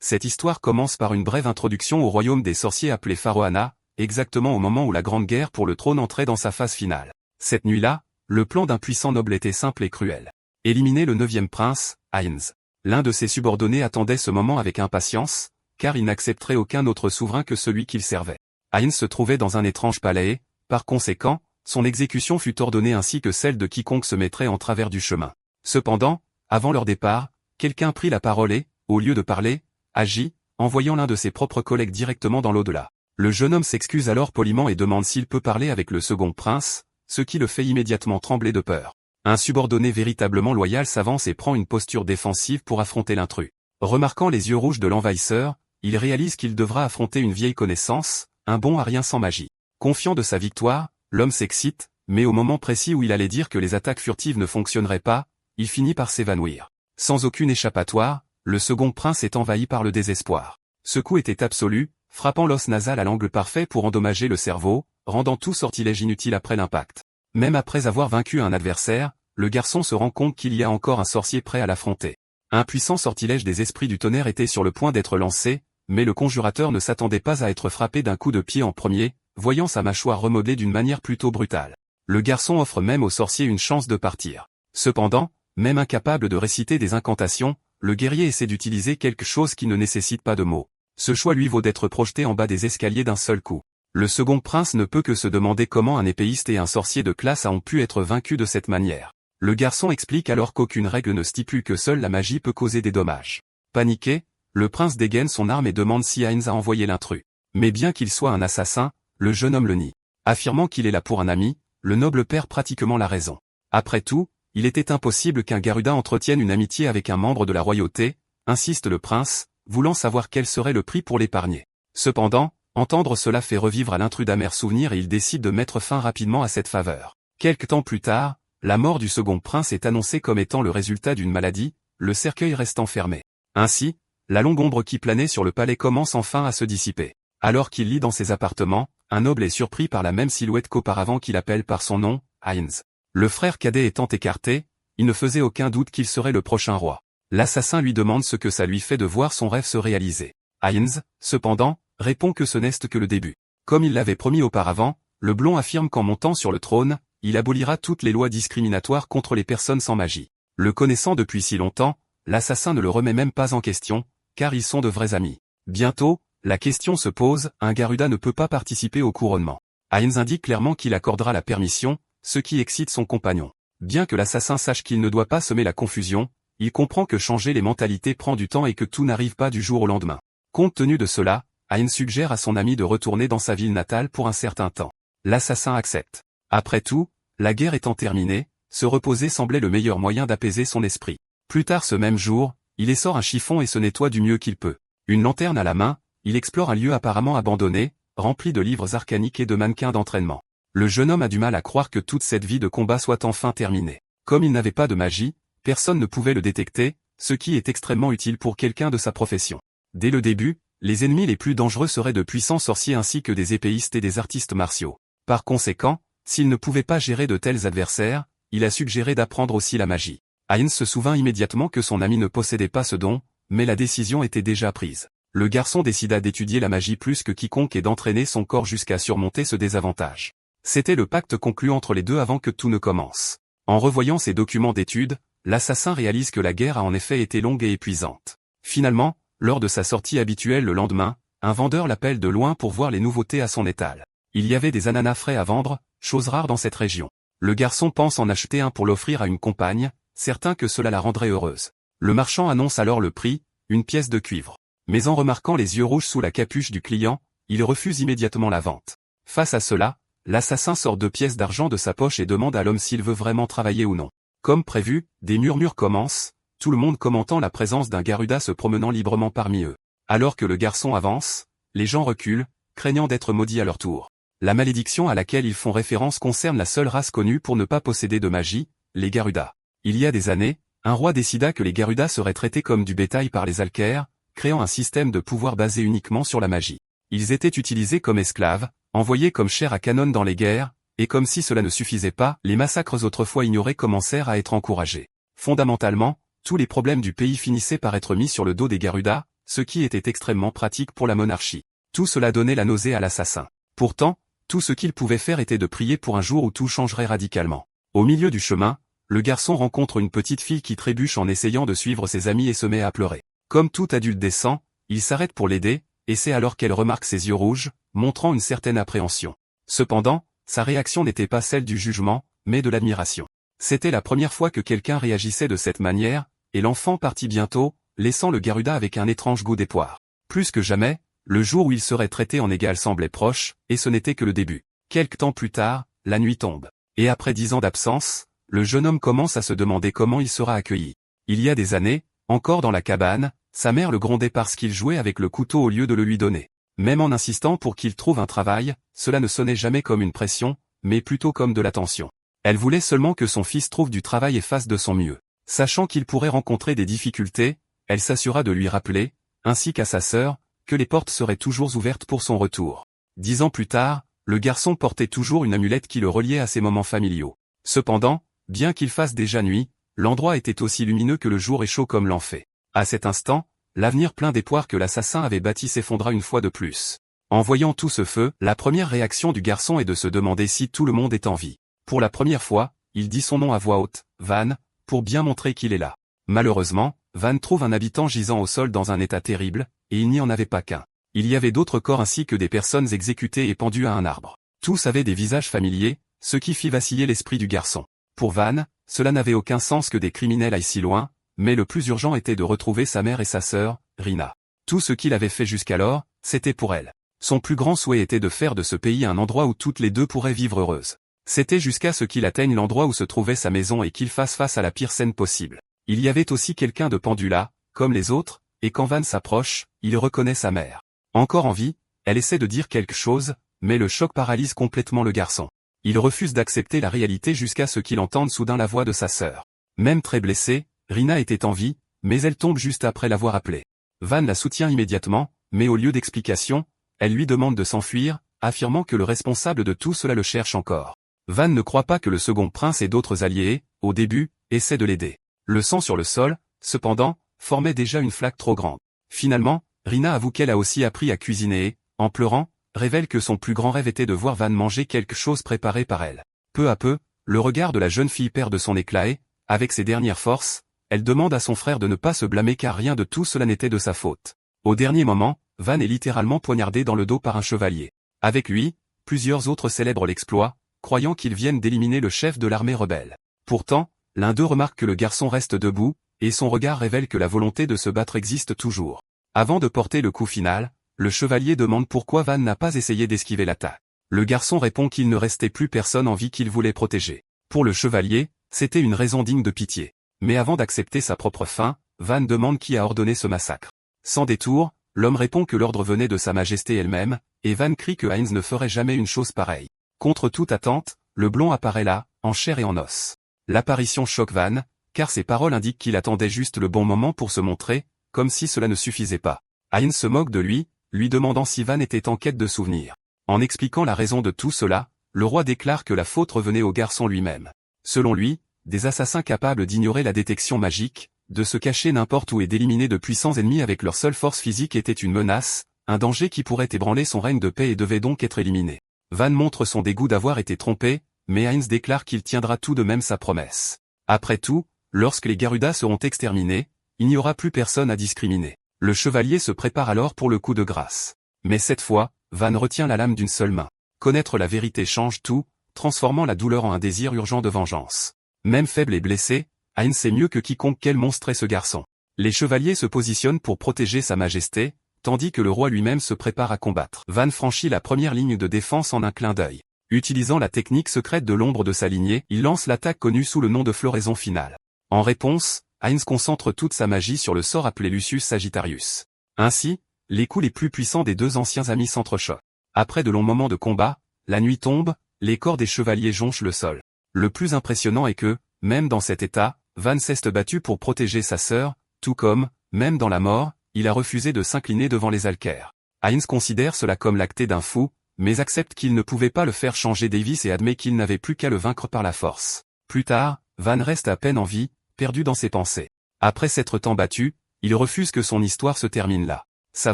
Cette histoire commence par une brève introduction au royaume des sorciers appelé Pharaohana, exactement au moment où la grande guerre pour le trône entrait dans sa phase finale. Cette nuit-là, le plan d'un puissant noble était simple et cruel. Éliminer le 9e prince, Ainz. L'un de ses subordonnés attendait ce moment avec impatience, car il n'accepterait aucun autre souverain que celui qu'il servait. Ainz se trouvait dans un étrange palais et, par conséquent, son exécution fut ordonnée ainsi que celle de quiconque se mettrait en travers du chemin. Cependant, avant leur départ, quelqu'un prit la parole et, au lieu de parler, agit, envoyant l'un de ses propres collègues directement dans l'au-delà. Le jeune homme s'excuse alors poliment et demande s'il peut parler avec le second prince, ce qui le fait immédiatement trembler de peur. Un subordonné véritablement loyal s'avance et prend une posture défensive pour affronter l'intrus. Remarquant les yeux rouges de l'envahisseur, il réalise qu'il devra affronter une vieille connaissance, un bon à rien sans magie. Confiant de sa victoire, l'homme s'excite, mais au moment précis où il allait dire que les attaques furtives ne fonctionneraient pas, il finit par s'évanouir. Sans aucune échappatoire, le second prince est envahi par le désespoir. Ce coup était absolu, frappant l'os nasal à l'angle parfait pour endommager le cerveau, rendant tout sortilège inutile après l'impact. Même après avoir vaincu un adversaire, le garçon se rend compte qu'il y a encore un sorcier prêt à l'affronter. Un puissant sortilège des esprits du tonnerre était sur le point d'être lancé, mais le conjurateur ne s'attendait pas à être frappé d'un coup de pied en premier, voyant sa mâchoire remodelée d'une manière plutôt brutale. Le garçon offre même au sorcier une chance de partir. Cependant, même incapable de réciter des incantations, le guerrier essaie d'utiliser quelque chose qui ne nécessite pas de mots. Ce choix lui vaut d'être projeté en bas des escaliers d'un seul coup. Le second prince ne peut que se demander comment un épéiste et un sorcier de classe ont pu être vaincus de cette manière. Le garçon explique alors qu'aucune règle ne stipule que seule la magie peut causer des dommages. Paniqué, le prince dégaine son arme et demande si Ainz a envoyé l'intrus. Mais bien qu'il soit un assassin, le jeune homme le nie. Affirmant qu'il est là pour un ami, le noble perd pratiquement la raison. Après tout, il était impossible qu'un Garuda entretienne une amitié avec un membre de la royauté, insiste le prince, voulant savoir quel serait le prix pour l'épargner. Cependant, entendre cela fait revivre à l'intrus d'amers souvenirs et il décide de mettre fin rapidement à cette faveur. Quelque temps plus tard, la mort du second prince est annoncée comme étant le résultat d'une maladie, le cercueil restant fermé. Ainsi, la longue ombre qui planait sur le palais commence enfin à se dissiper. Alors qu'il lit dans ses appartements, un noble est surpris par la même silhouette qu'auparavant qu'il appelle par son nom, Ainz. Le frère cadet étant écarté, il ne faisait aucun doute qu'il serait le prochain roi. L'assassin lui demande ce que ça lui fait de voir son rêve se réaliser. Ainz, cependant, répond que ce n'est que le début. Comme il l'avait promis auparavant, le blond affirme qu'en montant sur le trône, il abolira toutes les lois discriminatoires contre les personnes sans magie. Le connaissant depuis si longtemps, l'assassin ne le remet même pas en question, car ils sont de vrais amis. Bientôt, la question se pose, un Garuda ne peut pas participer au couronnement. Ainz indique clairement qu'il accordera la permission, ce qui excite son compagnon. Bien que l'assassin sache qu'il ne doit pas semer la confusion, il comprend que changer les mentalités prend du temps et que tout n'arrive pas du jour au lendemain. Compte tenu de cela, Ainz suggère à son ami de retourner dans sa ville natale pour un certain temps. L'assassin accepte. Après tout, la guerre étant terminée, se reposer semblait le meilleur moyen d'apaiser son esprit. Plus tard ce même jour, il essore un chiffon et se nettoie du mieux qu'il peut. Une lanterne à la main, il explore un lieu apparemment abandonné, rempli de livres arcaniques et de mannequins d'entraînement. Le jeune homme a du mal à croire que toute cette vie de combat soit enfin terminée. Comme il n'avait pas de magie, personne ne pouvait le détecter, ce qui est extrêmement utile pour quelqu'un de sa profession. Dès le début, les ennemis les plus dangereux seraient de puissants sorciers ainsi que des épéistes et des artistes martiaux. Par conséquent, s'il ne pouvait pas gérer de tels adversaires, il a suggéré d'apprendre aussi la magie. Ainz se souvint immédiatement que son ami ne possédait pas ce don, mais la décision était déjà prise. Le garçon décida d'étudier la magie plus que quiconque et d'entraîner son corps jusqu'à surmonter ce désavantage. C'était le pacte conclu entre les deux avant que tout ne commence. En revoyant ses documents d'études, l'assassin réalise que la guerre a en effet été longue et épuisante. Finalement, lors de sa sortie habituelle le lendemain, un vendeur l'appelle de loin pour voir les nouveautés à son étal. Il y avait des ananas frais à vendre, chose rare dans cette région. Le garçon pense en acheter un pour l'offrir à une compagne, certain que cela la rendrait heureuse. Le marchand annonce alors le prix, une pièce de cuivre. Mais en remarquant les yeux rouges sous la capuche du client, il refuse immédiatement la vente. Face à cela, l'assassin sort 2 pièces d'argent de sa poche et demande à l'homme s'il veut vraiment travailler ou non. Comme prévu, des murmures commencent, tout le monde commentant la présence d'un Garuda se promenant librement parmi eux. Alors que le garçon avance, les gens reculent, craignant d'être maudits à leur tour. La malédiction à laquelle ils font référence concerne la seule race connue pour ne pas posséder de magie, les Garudas. Il y a des années, un roi décida que les Garudas seraient traités comme du bétail par les Alcaires, créant un système de pouvoir basé uniquement sur la magie. Ils étaient utilisés comme esclaves, envoyés comme chair à canon dans les guerres, et comme si cela ne suffisait pas, les massacres autrefois ignorés commencèrent à être encouragés. Fondamentalement, tous les problèmes du pays finissaient par être mis sur le dos des Garudas, ce qui était extrêmement pratique pour la monarchie. Tout cela donnait la nausée à l'assassin. Pourtant, tout ce qu'il pouvait faire était de prier pour un jour où tout changerait radicalement. Au milieu du chemin, le garçon rencontre une petite fille qui trébuche en essayant de suivre ses amis et se met à pleurer. Comme tout adulte décent, il s'arrête pour l'aider, et c'est alors qu'elle remarque ses yeux rouges, montrant une certaine appréhension. Cependant, sa réaction n'était pas celle du jugement, mais de l'admiration. C'était la première fois que quelqu'un réagissait de cette manière, et l'enfant partit bientôt, laissant le Garuda avec un étrange goût des poires. Plus que jamais, le jour où il serait traité en égal semblait proche, et ce n'était que le début. Quelque temps plus tard, la nuit tombe. Et après 10 ans d'absence, le jeune homme commence à se demander comment il sera accueilli. Il y a des années, encore dans la cabane, sa mère le grondait parce qu'il jouait avec le couteau au lieu de le lui donner. Même en insistant pour qu'il trouve un travail, cela ne sonnait jamais comme une pression, mais plutôt comme de l'attention. Elle voulait seulement que son fils trouve du travail et fasse de son mieux. Sachant qu'il pourrait rencontrer des difficultés, elle s'assura de lui rappeler, ainsi qu'à sa sœur, que les portes seraient toujours ouvertes pour son retour. 10 ans plus tard, le garçon portait toujours une amulette qui le reliait à ses moments familiaux. Cependant, bien qu'il fasse déjà nuit, l'endroit était aussi lumineux que le jour et chaud comme l'en fait. À cet instant, l'avenir plein d'espoir que l'assassin avait bâti s'effondra une fois de plus. En voyant tout ce feu, la première réaction du garçon est de se demander si tout le monde est en vie. Pour la première fois, il dit son nom à voix haute, Van, pour bien montrer qu'il est là. Malheureusement, Van trouve un habitant gisant au sol dans un état terrible, et il n'y en avait pas qu'un. Il y avait d'autres corps ainsi que des personnes exécutées et pendues à un arbre. Tous avaient des visages familiers, ce qui fit vaciller l'esprit du garçon. Pour Van, cela n'avait aucun sens que des criminels aillent si loin, mais le plus urgent était de retrouver sa mère et sa sœur, Rina. Tout ce qu'il avait fait jusqu'alors, c'était pour elle. Son plus grand souhait était de faire de ce pays un endroit où toutes les deux pourraient vivre heureuses. C'était jusqu'à ce qu'il atteigne l'endroit où se trouvait sa maison et qu'il fasse face à la pire scène possible. Il y avait aussi quelqu'un de pendu là, comme les autres, et quand Van s'approche, il reconnaît sa mère. Encore en vie, elle essaie de dire quelque chose, mais le choc paralyse complètement le garçon. Il refuse d'accepter la réalité jusqu'à ce qu'il entende soudain la voix de sa sœur. Même très blessée, Rina était en vie, mais elle tombe juste après l'avoir appelée. Van la soutient immédiatement, mais au lieu d'explication, elle lui demande de s'enfuir, affirmant que le responsable de tout cela le cherche encore. Van ne croit pas que le second prince et d'autres alliés, au début, essaient de l'aider. Le sang sur le sol, cependant, formait déjà une flaque trop grande. Finalement, Rina avoue qu'elle a aussi appris à cuisiner et, en pleurant, révèle que son plus grand rêve était de voir Van manger quelque chose préparé par elle. Peu à peu, le regard de la jeune fille perd de son éclat et, avec ses dernières forces, elle demande à son frère de ne pas se blâmer car rien de tout cela n'était de sa faute. Au dernier moment, Van est littéralement poignardé dans le dos par un chevalier. Avec lui, plusieurs autres célèbrent l'exploit, croyant qu'ils viennent d'éliminer le chef de l'armée rebelle. Pourtant, l'un d'eux remarque que le garçon reste debout, et son regard révèle que la volonté de se battre existe toujours. Avant de porter le coup final, le chevalier demande pourquoi Van n'a pas essayé d'esquiver l'attaque. Le garçon répond qu'il ne restait plus personne en vie qu'il voulait protéger. Pour le chevalier, c'était une raison digne de pitié. Mais avant d'accepter sa propre fin, Van demande qui a ordonné ce massacre. Sans détour, l'homme répond que l'ordre venait de Sa Majesté elle-même, et Van crie que Heinz ne ferait jamais une chose pareille. Contre toute attente, le blond apparaît là, en chair et en os. L'apparition choque Van, car ses paroles indiquent qu'il attendait juste le bon moment pour se montrer, comme si cela ne suffisait pas. Heinz se moque de lui demandant si Van était en quête de souvenirs. En expliquant la raison de tout cela, le roi déclare que la faute revenait au garçon lui-même. Selon lui, des assassins capables d'ignorer la détection magique, de se cacher n'importe où et d'éliminer de puissants ennemis avec leur seule force physique était une menace, un danger qui pourrait ébranler son règne de paix et devait donc être éliminé. Van montre son dégoût d'avoir été trompé, mais Heinz déclare qu'il tiendra tout de même sa promesse. Après tout, lorsque les Garudas seront exterminés, il n'y aura plus personne à discriminer. Le chevalier se prépare alors pour le coup de grâce. Mais cette fois, Van retient la lame d'une seule main. Connaître la vérité change tout, transformant la douleur en un désir urgent de vengeance. Même faible et blessé, Heinz sait mieux que quiconque quel monstre est ce garçon. Les chevaliers se positionnent pour protéger Sa Majesté, tandis que le roi lui-même se prépare à combattre. Van franchit la première ligne de défense en un clin d'œil. Utilisant la technique secrète de l'ombre de sa lignée, il lance l'attaque connue sous le nom de floraison finale. En réponse, Heinz concentre toute sa magie sur le sort appelé Lucius Sagittarius. Ainsi, les coups les plus puissants des deux anciens amis s'entrechoquent. Après de longs moments de combat, la nuit tombe, les corps des chevaliers jonchent le sol. Le plus impressionnant est que, même dans cet état, Van s'est battu pour protéger sa sœur, tout comme, même dans la mort, il a refusé de s'incliner devant les Alcaires. Heinz considère cela comme l'acté d'un fou, mais accepte qu'il ne pouvait pas le faire changer Davis et admet qu'il n'avait plus qu'à le vaincre par la force. Plus tard, Van reste à peine en vie, perdu dans ses pensées. Après s'être tant battu, Il refuse que son histoire se termine là. Sa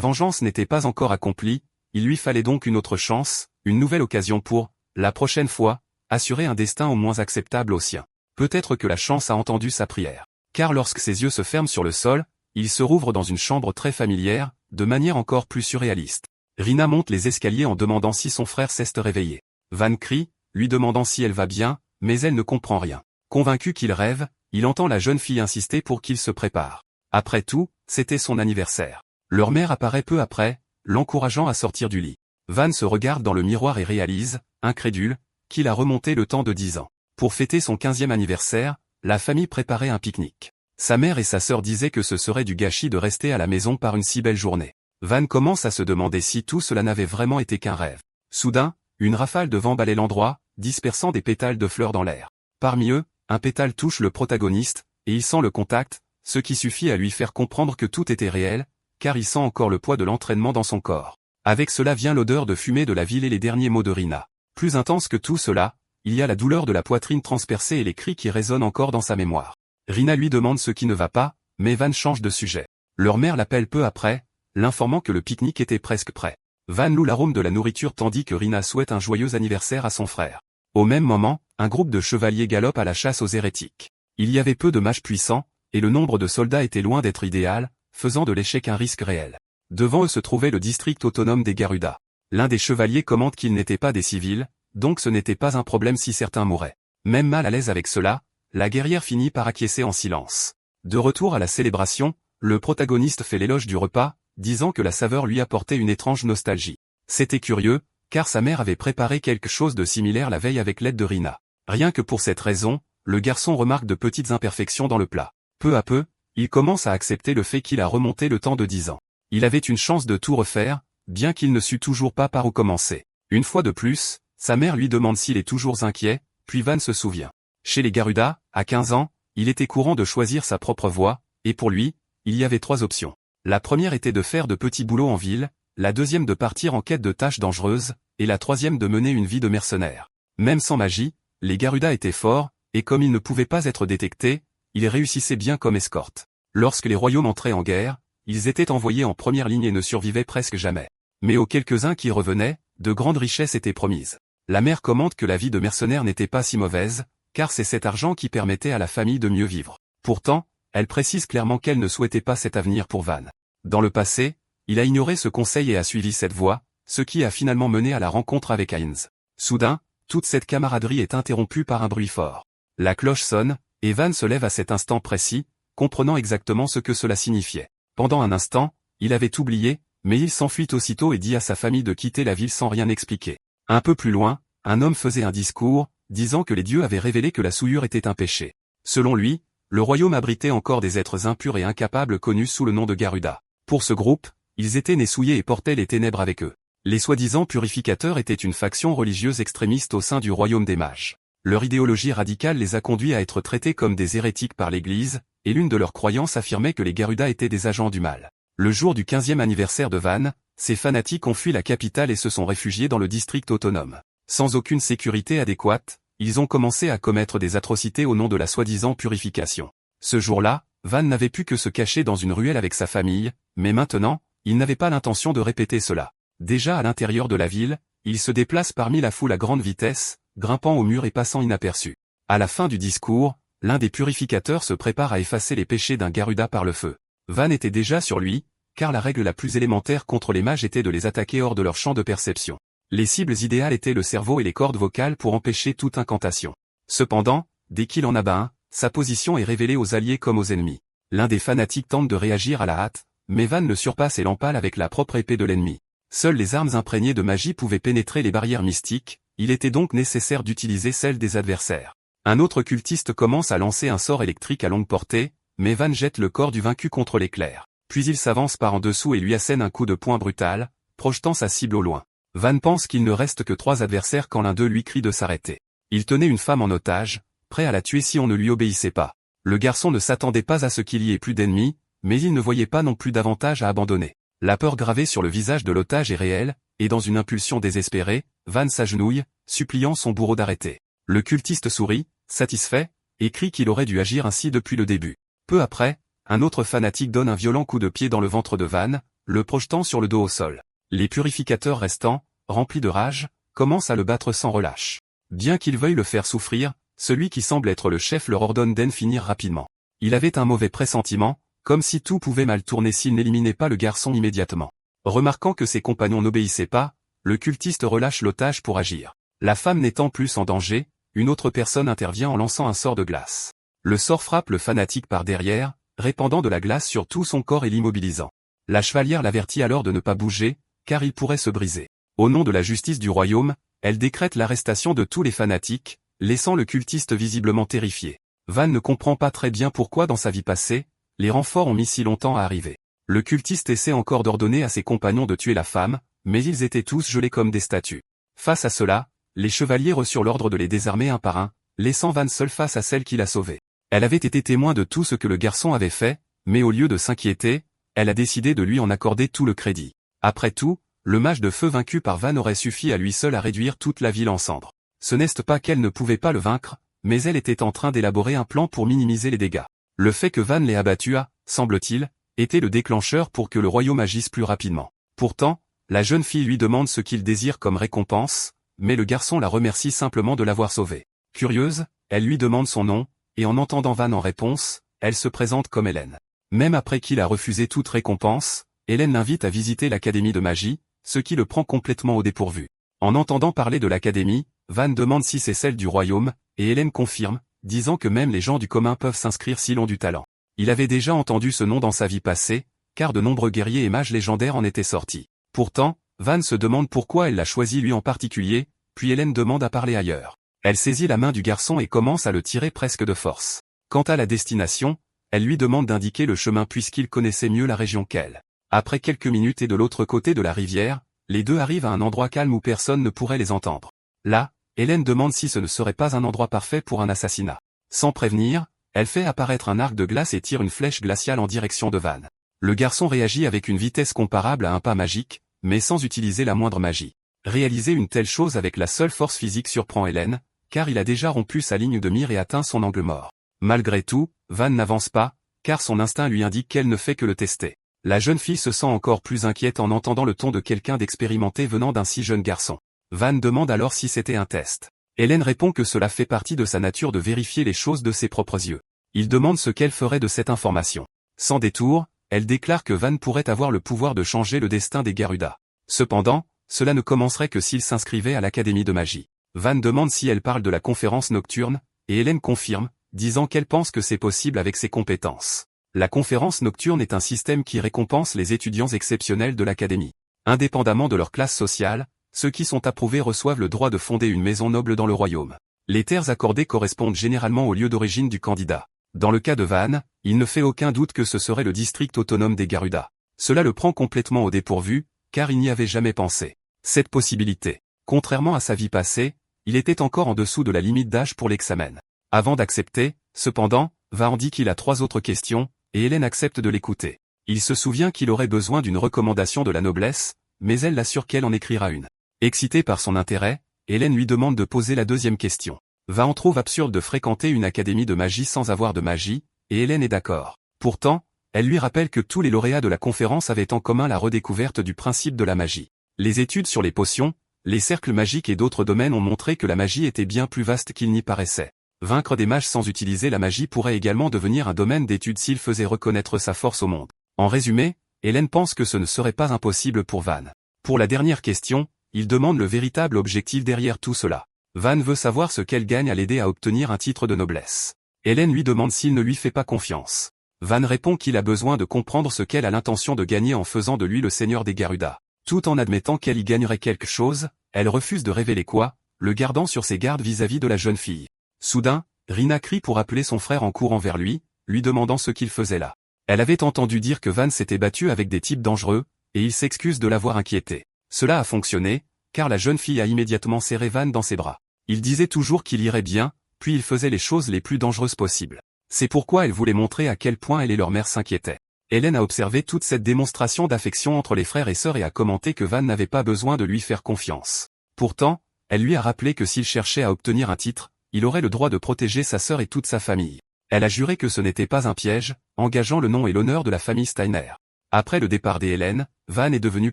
vengeance n'était pas encore accomplie, il lui fallait donc une autre chance, une nouvelle occasion pour, la prochaine fois, assurer un destin au moins acceptable au sien. Peut-être que la chance a entendu sa prière. Car lorsque ses yeux se ferment sur le sol, il se rouvre dans une chambre très familière, de manière encore plus surréaliste. Rina monte les escaliers en demandant si son frère s'est réveillé. Van crie, lui demandant si elle va bien, mais elle ne comprend rien. Convaincu qu'il rêve, il entend la jeune fille insister pour qu'il se prépare. Après tout, c'était son anniversaire. Leur mère apparaît peu après, l'encourageant à sortir du lit. Van se regarde dans le miroir et réalise, incrédule, qu'il a remonté le temps de 10 ans. Pour fêter son 15e anniversaire, la famille préparait un pique-nique. Sa mère et sa sœur disaient que ce serait du gâchis de rester à la maison par une si belle journée. Van commence à se demander si tout cela n'avait vraiment été qu'un rêve. Soudain, une rafale de vent balaie l'endroit, dispersant des pétales de fleurs dans l'air. Parmi eux, un pétale touche le protagoniste, et il sent le contact, ce qui suffit à lui faire comprendre que tout était réel, car il sent encore le poids de l'entraînement dans son corps. Avec cela vient l'odeur de fumée de la ville et les derniers mots de Rina. Plus intense que tout cela, il y a la douleur de la poitrine transpercée et les cris qui résonnent encore dans sa mémoire. Rina lui demande ce qui ne va pas, mais Van change de sujet. Leur mère l'appelle peu après, l'informant que le pique-nique était presque prêt. Van loue l'arôme de la nourriture tandis que Rina souhaite un joyeux anniversaire à son frère. Au même moment, un groupe de chevaliers galope à la chasse aux hérétiques. Il y avait peu de mages puissants, et le nombre de soldats était loin d'être idéal, faisant de l'échec un risque réel. Devant eux se trouvait le district autonome des Garuda. L'un des chevaliers commente qu'ils n'étaient pas des civils, donc ce n'était pas un problème si certains mouraient. Même mal à l'aise avec cela, la guerrière finit par acquiescer en silence. De retour à la célébration, le protagoniste fait l'éloge du repas, disant que la saveur lui apportait une étrange nostalgie. C'était curieux, car sa mère avait préparé quelque chose de similaire la veille avec l'aide de Rina. Rien que pour cette raison, le garçon remarque de petites imperfections dans le plat. Peu à peu, il commence à accepter le fait qu'il a remonté le temps de 10 ans. Il avait une chance de tout refaire, bien qu'il ne sût toujours pas par où commencer. Une fois de plus, sa mère lui demande s'il est toujours inquiet, puis Van se souvient. Chez les Garuda, à 15 ans, il était courant de choisir sa propre voie, et pour lui, il y avait 3 options. La première était de faire de petits boulots en ville, la deuxième de partir en quête de tâches dangereuses, et la troisième de mener une vie de mercenaire. Même sans magie, les Garuda étaient forts, et comme ils ne pouvaient pas être détectés, ils réussissaient bien comme escorte. Lorsque les royaumes entraient en guerre, ils étaient envoyés en première ligne et ne survivaient presque jamais. Mais aux quelques-uns qui revenaient, de grandes richesses étaient promises. La mère commente que la vie de mercenaire n'était pas si mauvaise, car c'est cet argent qui permettait à la famille de mieux vivre. Pourtant, elle précise clairement qu'elle ne souhaitait pas cet avenir pour Van. Dans le passé, il a ignoré ce conseil et a suivi cette voie, ce qui a finalement mené à la rencontre avec Heinz. Soudain, toute cette camaraderie est interrompue par un bruit fort. La cloche sonne, et Van se lève à cet instant précis, comprenant exactement ce que cela signifiait. Pendant un instant, il avait oublié, mais il s'enfuit aussitôt et dit à sa famille de quitter la ville sans rien expliquer. Un peu plus loin, un homme faisait un discours, disant que les dieux avaient révélé que la souillure était un péché. Selon lui, le royaume abritait encore des êtres impurs et incapables connus sous le nom de Garuda. Pour ce groupe, ils étaient nés souillés et portaient les ténèbres avec eux. Les soi-disant purificateurs étaient une faction religieuse extrémiste au sein du royaume des mages. Leur idéologie radicale les a conduits à être traités comme des hérétiques par l'Église, et l'une de leurs croyances affirmait que les Garuda étaient des agents du mal. Le jour du 15e anniversaire de Van, ces fanatiques ont fui la capitale et se sont réfugiés dans le district autonome. Sans aucune sécurité adéquate, ils ont commencé à commettre des atrocités au nom de la soi-disant purification. Ce jour-là, Van n'avait pu que se cacher dans une ruelle avec sa famille, mais maintenant, il n'avait pas l'intention de répéter cela. Déjà à l'intérieur de la ville, il se déplace parmi la foule à grande vitesse, grimpant au mur et passant inaperçu. À la fin du discours, l'un des purificateurs se prépare à effacer les péchés d'un Garuda par le feu. Van était déjà sur lui, car la règle la plus élémentaire contre les mages était de les attaquer hors de leur champ de perception. Les cibles idéales étaient le cerveau et les cordes vocales pour empêcher toute incantation. Cependant, dès qu'il en abat un, sa position est révélée aux alliés comme aux ennemis. L'un des fanatiques tente de réagir à la hâte, mais Van le surpasse et l'empale avec la propre épée de l'ennemi. Seules les armes imprégnées de magie pouvaient pénétrer les barrières mystiques, il était donc nécessaire d'utiliser celles des adversaires. Un autre cultiste commence à lancer un sort électrique à longue portée, mais Van jette le corps du vaincu contre l'éclair. Puis il s'avance par en dessous et lui assène un coup de poing brutal, projetant sa cible au loin. Van pense qu'il ne reste que 3 adversaires quand l'un d'eux lui crie de s'arrêter. Il tenait une femme en otage, prêt à la tuer si on ne lui obéissait pas. Le garçon ne s'attendait pas à ce qu'il y ait plus d'ennemis, mais il ne voyait pas non plus d'avantage à abandonner. La peur gravée sur le visage de l'otage est réelle, et dans une impulsion désespérée, Van s'agenouille, suppliant son bourreau d'arrêter. Le cultiste sourit, satisfait, et crie qu'il aurait dû agir ainsi depuis le début. Peu après, un autre fanatique donne un violent coup de pied dans le ventre de Van, le projetant sur le dos au sol. Les purificateurs restants, remplis de rage, commencent à le battre sans relâche. Bien qu'ils veuillent le faire souffrir, celui qui semble être le chef leur ordonne d'en finir rapidement. Il avait un mauvais pressentiment, comme si tout pouvait mal tourner s'il n'éliminait pas le garçon immédiatement. Remarquant que ses compagnons n'obéissaient pas, le cultiste relâche l'otage pour agir. La femme n'étant plus en danger, une autre personne intervient en lançant un sort de glace. Le sort frappe le fanatique par derrière, répandant de la glace sur tout son corps et l'immobilisant. La chevalière l'avertit alors de ne pas bouger, car il pourrait se briser. Au nom de la justice du royaume, elle décrète l'arrestation de tous les fanatiques, laissant le cultiste visiblement terrifié. Van ne comprend pas très bien pourquoi dans sa vie passée, les renforts ont mis si longtemps à arriver. Le cultiste essaie encore d'ordonner à ses compagnons de tuer la femme, mais ils étaient tous gelés comme des statues. Face à cela, les chevaliers reçurent l'ordre de les désarmer un par un, laissant Van seul face à celle qui l'a sauvé. Elle avait été témoin de tout ce que le garçon avait fait, mais au lieu de s'inquiéter, elle a décidé de lui en accorder tout le crédit. Après tout, le mage de feu vaincu par Van aurait suffi à lui seul à réduire toute la ville en cendres. Ce n'est pas qu'elle ne pouvait pas le vaincre, mais elle était en train d'élaborer un plan pour minimiser les dégâts. Le fait que Van l'ait abattu a, semble-t-il, été le déclencheur pour que le royaume agisse plus rapidement. Pourtant, la jeune fille lui demande ce qu'il désire comme récompense, mais le garçon la remercie simplement de l'avoir sauvée. Curieuse, elle lui demande son nom, et en entendant Van en réponse, elle se présente comme Hélène. Même après qu'il a refusé toute récompense, Hélène l'invite à visiter l'académie de magie, ce qui le prend complètement au dépourvu. En entendant parler de l'académie, Van demande si c'est celle du royaume, et Hélène confirme, disant que même les gens du commun peuvent s'inscrire s'ils ont du talent. Il avait déjà entendu ce nom dans sa vie passée, car de nombreux guerriers et mages légendaires en étaient sortis. Pourtant, Van se demande pourquoi elle l'a choisi lui en particulier, puis Hélène demande à parler ailleurs. Elle saisit la main du garçon et commence à le tirer presque de force. Quant à la destination, elle lui demande d'indiquer le chemin puisqu'il connaissait mieux la région qu'elle. Après quelques minutes et de l'autre côté de la rivière, les deux arrivent à un endroit calme où personne ne pourrait les entendre. Là, Hélène demande si ce ne serait pas un endroit parfait pour un assassinat. Sans prévenir, elle fait apparaître un arc de glace et tire une flèche glaciale en direction de Van. Le garçon réagit avec une vitesse comparable à un pas magique, mais sans utiliser la moindre magie. Réaliser une telle chose avec la seule force physique surprend Hélène, car il a déjà rompu sa ligne de mire et atteint son angle mort. Malgré tout, Van n'avance pas, car son instinct lui indique qu'elle ne fait que le tester. La jeune fille se sent encore plus inquiète en entendant le ton de quelqu'un d'expérimenté venant d'un si jeune garçon. Van demande alors si c'était un test. Hélène répond que cela fait partie de sa nature de vérifier les choses de ses propres yeux. Il demande ce qu'elle ferait de cette information. Sans détour, elle déclare que Van pourrait avoir le pouvoir de changer le destin des Garuda. Cependant, cela ne commencerait que s'il s'inscrivait à l'académie de magie. Van demande si elle parle de la conférence nocturne, et Hélène confirme, disant qu'elle pense que c'est possible avec ses compétences. La conférence nocturne est un système qui récompense les étudiants exceptionnels de l'académie. Indépendamment de leur classe sociale, ceux qui sont approuvés reçoivent le droit de fonder une maison noble dans le royaume. Les terres accordées correspondent généralement au lieu d'origine du candidat. Dans le cas de Van, il ne fait aucun doute que ce serait le district autonome des Garuda. Cela le prend complètement au dépourvu, car il n'y avait jamais pensé. Cette possibilité. Contrairement à sa vie passée, il était encore en dessous de la limite d'âge pour l'examen. Avant d'accepter, cependant, Van dit qu'il a 3 autres questions, et Hélène accepte de l'écouter. Il se souvient qu'il aurait besoin d'une recommandation de la noblesse, mais elle l'assure qu'elle en écrira une. Excitée par son intérêt, Hélène lui demande de poser la deuxième question. Van trouve absurde de fréquenter une académie de magie sans avoir de magie, et Hélène est d'accord. Pourtant, elle lui rappelle que tous les lauréats de la conférence avaient en commun la redécouverte du principe de la magie. Les études sur les potions, les cercles magiques et d'autres domaines ont montré que la magie était bien plus vaste qu'il n'y paraissait. Vaincre des mages sans utiliser la magie pourrait également devenir un domaine d'étude s'il faisait reconnaître sa force au monde. En résumé, Hélène pense que ce ne serait pas impossible pour Van. Pour la dernière question, il demande le véritable objectif derrière tout cela. Van veut savoir ce qu'elle gagne à l'aider à obtenir un titre de noblesse. Hélène lui demande s'il ne lui fait pas confiance. Van répond qu'il a besoin de comprendre ce qu'elle a l'intention de gagner en faisant de lui le seigneur des Garuda. Tout en admettant qu'elle y gagnerait quelque chose, elle refuse de révéler quoi, le gardant sur ses gardes vis-à-vis de la jeune fille. Soudain, Rina crie pour appeler son frère en courant vers lui demandant ce qu'il faisait là. Elle avait entendu dire que Van s'était battu avec des types dangereux, et il s'excuse de l'avoir inquiété. Cela a fonctionné, car la jeune fille a immédiatement serré Van dans ses bras. Il disait toujours qu'il irait bien, puis il faisait les choses les plus dangereuses possibles. C'est pourquoi elle voulait montrer à quel point elle et leur mère s'inquiétaient. Hélène a observé toute cette démonstration d'affection entre les frères et sœurs et a commenté que Van n'avait pas besoin de lui faire confiance. Pourtant, elle lui a rappelé que s'il cherchait à obtenir un titre, il aurait le droit de protéger sa sœur et toute sa famille. Elle a juré que ce n'était pas un piège, engageant le nom et l'honneur de la famille Steiner. Après le départ des Hélène, Van est devenu